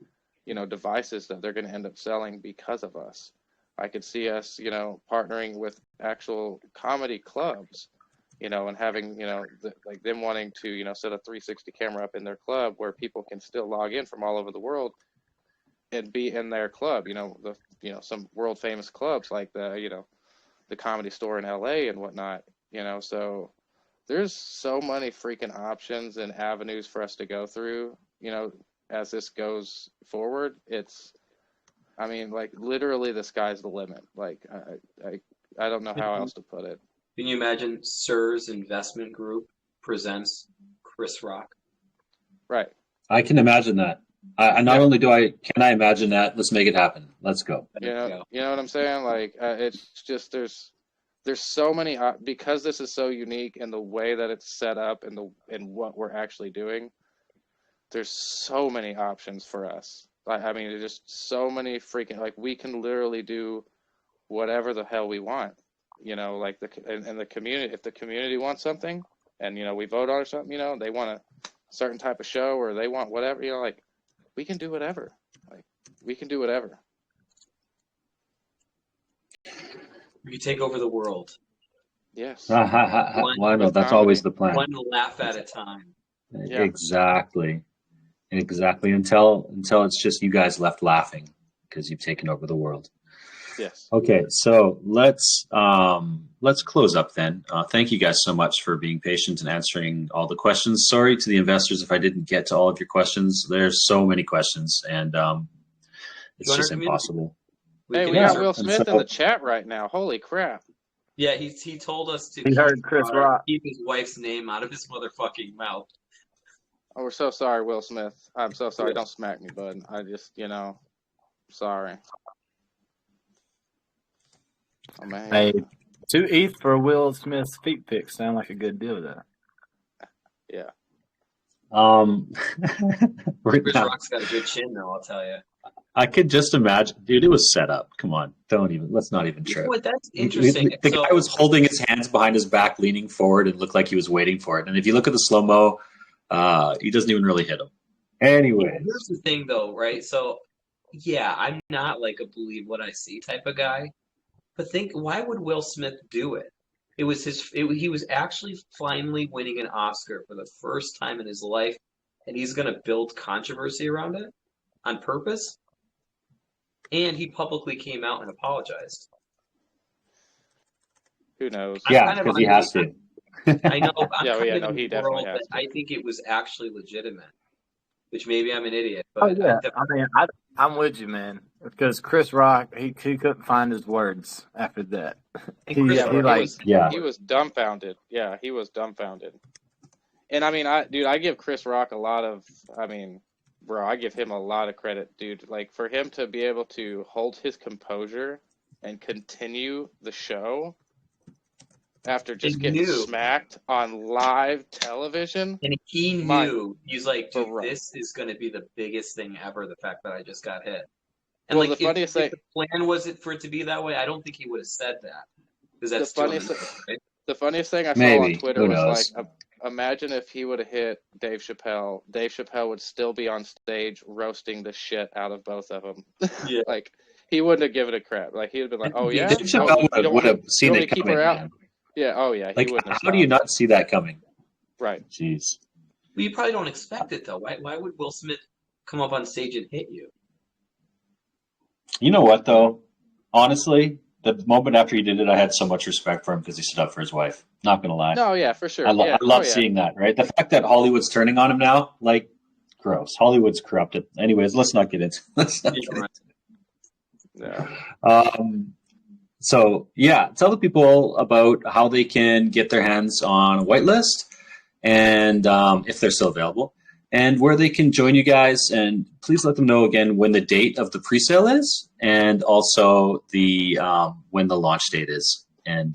devices that they're going to end up selling because of us. I could see us, partnering with actual comedy clubs, and having, like them wanting to, set a 360 camera up in their club where people can still log in from all over the world and be in their club, some world famous clubs like the Comedy Store in LA and whatnot, so there's so many freaking options and avenues for us to go through, as this goes forward. I mean, like, literally the sky's the limit. Like, I don't know how else to put it. Can you imagine Sir's Investment Group presents Chris Rock? Right. I can imagine that. Can I imagine that? Let's make it happen. Let's go. You know what I'm saying? Like, it's just, there's so many, because this is so unique in the way that it's set up and what we're actually doing, there's so many options for us. I mean, there's just so many freaking, like, we can literally do whatever the hell we want. Like and the community, if the community wants something and, we vote on something, they want a certain type of show or they want whatever, like, we can do whatever. Like, we can do whatever. We can take over the world. Yes. Why not? That's always the plan. One laugh at a time. Yeah. Exactly. Exactly, until it's just you guys left laughing because you've taken over the world. Yes. Okay, so let's close up then. Thank you guys so much for being patient and answering all the questions. Sorry to the investors if I didn't get to all of your questions. There's so many questions, and it's Join our just community. impossible. Hey, we Yeah, got Will and Smith in so- the chat right now. Holy crap. Yeah, he told us to He heard Chris Rock. keep his wife's name out of his motherfucking mouth. Oh, we're so sorry, Will Smith. I'm so sorry. Yeah. Don't smack me, bud. I just, sorry. Oh, man. Hey, 2 ETH for Will Smith's feet pics sound like a good deal though. Yeah. right Chris now, Rock's got a good chin, though. I'll tell you. I could just imagine, dude. It was set up. Come on, let's not even You know trip. what? That's interesting. The guy was holding his hands behind his back, leaning forward, and looked like he was waiting for it. And if you look at the slow mo, he doesn't even really hit him. Anyway, Here's the thing, though, right? So, yeah, I'm not like a believe what I see type of guy. But think, why would Will Smith do it? He was actually finally winning an Oscar for the first time in his life, and he's going to build controversy around it on purpose. And he publicly came out and apologized. Who knows? yeah, because he has to. I know. I'm Yeah, kind yeah, of no, in he the definitely world has that to. I think it was actually legitimate, which maybe I'm an idiot. Oh But yeah, I'm with you, man. Because Chris Rock, he couldn't find his words after that. And Chris he Rock like was- Yeah. He was dumbfounded. Yeah, he was dumbfounded. And I mean, I give Chris Rock a lot of, bro, I give him a lot of credit, dude. Like, for him to be able to hold his composure and continue the show after just And getting knew. smacked on live television. And he My- knew. He's like, dude, Bro. this is going to be the biggest thing ever. The fact that I just got hit. And Well, like, the funniest if thing, the plan was it for it to be that way, I don't think he would have said that because that's The funniest too thing- right? the funniest thing I saw Maybe. on Twitter Who was knows? like, imagine if he would have hit Dave Chappelle. Dave Chappelle would still be on stage roasting the shit out of both of them. Yeah. Like, he wouldn't have given a crap. Like, he'd have been like, oh, yeah? Dave Chappelle would have seen want me it to keep coming. her out? Man. Yeah, oh, yeah. He Like, wouldn't have how do you stopped. not see that coming? Right. Jeez. Well, you probably don't expect it though. Why would Will Smith come up on stage and hit you? You know what, though? Honestly, the moment after he did it, I had so much respect for him because he stood up for his wife. Not going to lie. No, yeah, for sure. I Yeah. love Oh, yeah. seeing that, right? The fact that Hollywood's turning on him now, like, gross. Hollywood's corrupted. Anyways, let's not get into Yeah. So, yeah, tell the people about how they can get their hands on a whitelist and if they're still available and where they can join you guys. And please let them know again when the date of the pre-sale is and also the when the launch date is. And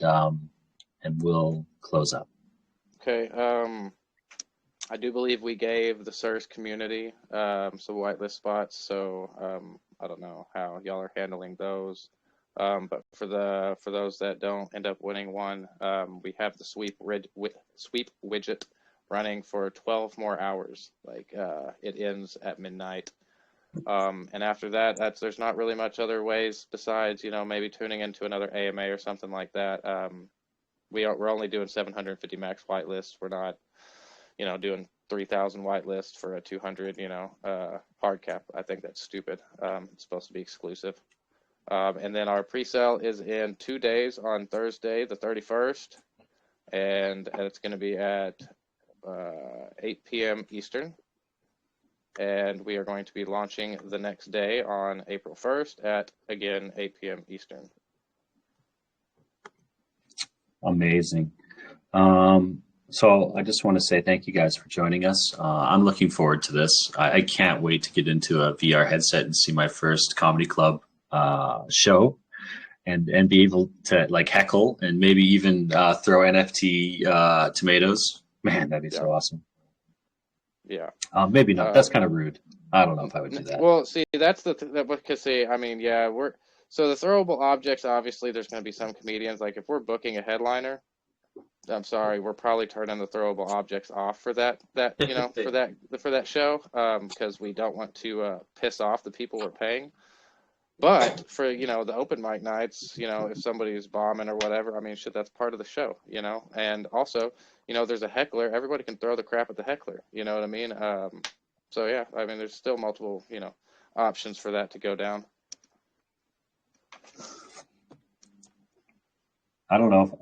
we'll close up. Okay. I do believe we gave the SIRS community some whitelist spots, so I don't know how y'all are handling those. But for those that don't end up winning one, we have the sweep widget running for 12 more hours. Like it ends at midnight. And after that, there's not really much other ways besides maybe tuning into another AMA or something like that. We're only doing 750 max whitelists. We're not doing 3,000 whitelists for a 200 hard cap. I think that's stupid. It's supposed to be exclusive. And then our pre-sale is in 2 days on Thursday, the 31st, and it's going to be at 8 p.m. Eastern. And we are going to be launching the next day on April 1st at, again, 8 p.m. Eastern. Amazing. So I just want to say thank you guys for joining us. I'm looking forward to this. I can't wait to get into a VR headset and see my first comedy club show and be able to like heckle and maybe even throw NFT tomatoes. Man, that'd be so awesome. Yeah. Maybe not. That's kind of rude. I don't know if I would do that. Well, see, that's because so the throwable objects, obviously there's going to be some comedians, like if we're booking a headliner, I'm sorry, we're probably turning the throwable objects off for that for that show, because we don't want to piss off the people we're paying. But for the open mic nights, if somebody's bombing or whatever, I mean, shit, that's part of the show, And also, there's a heckler. Everybody can throw the crap at the heckler. You know what I mean? So yeah, I mean, there's still multiple, options for that to go down. I don't know.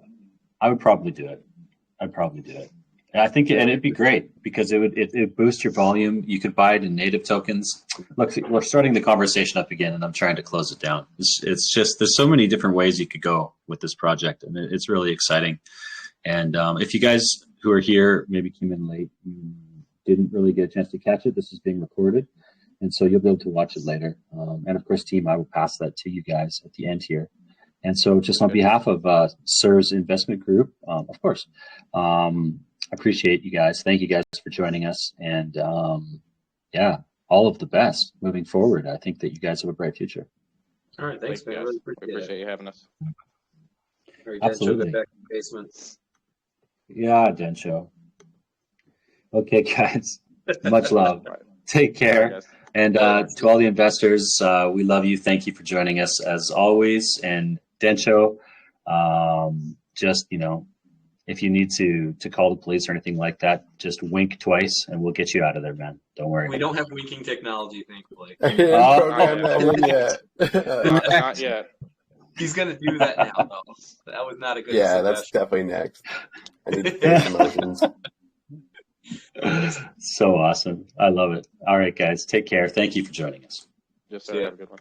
I would probably do it. I'd probably do it. And I think, and it'd be great because it boosts your volume. You could buy it in native tokens. Look, we're starting the conversation up again, and I'm trying to close it down. It's just there's so many different ways you could go with this project, and it's really exciting. And if you guys who are here maybe came in late, you didn't really get a chance to catch it. This is being recorded, and so you'll be able to watch it later. And of course, team, I will pass that to you guys at the end here. And so just on behalf of SIR's Investment Group, of course, appreciate you guys. Thank you guys for joining us. And yeah, all of the best moving forward. I think that you guys have a bright future. All right, thanks, man. I really appreciate you having us. All right, Absolutely. Get back in the basement. Yeah, Densho. Okay, guys. Much love. Right. Take care. Right, and to all the investors, we love you. Thank you for joining us as always. And Densho, just, if you need to call the police or anything like that, just wink twice and we'll get you out of there, man. Don't worry. We don't have winking technology, thankfully. I didn't program that in yet. Not yet. He's going to do that now, though. That was not a good Yeah, suggestion. that's definitely next. I need to face emotions. So awesome. I love it. All right, guys. Take care. Thank you for joining us. Yes, sir. Have a good one.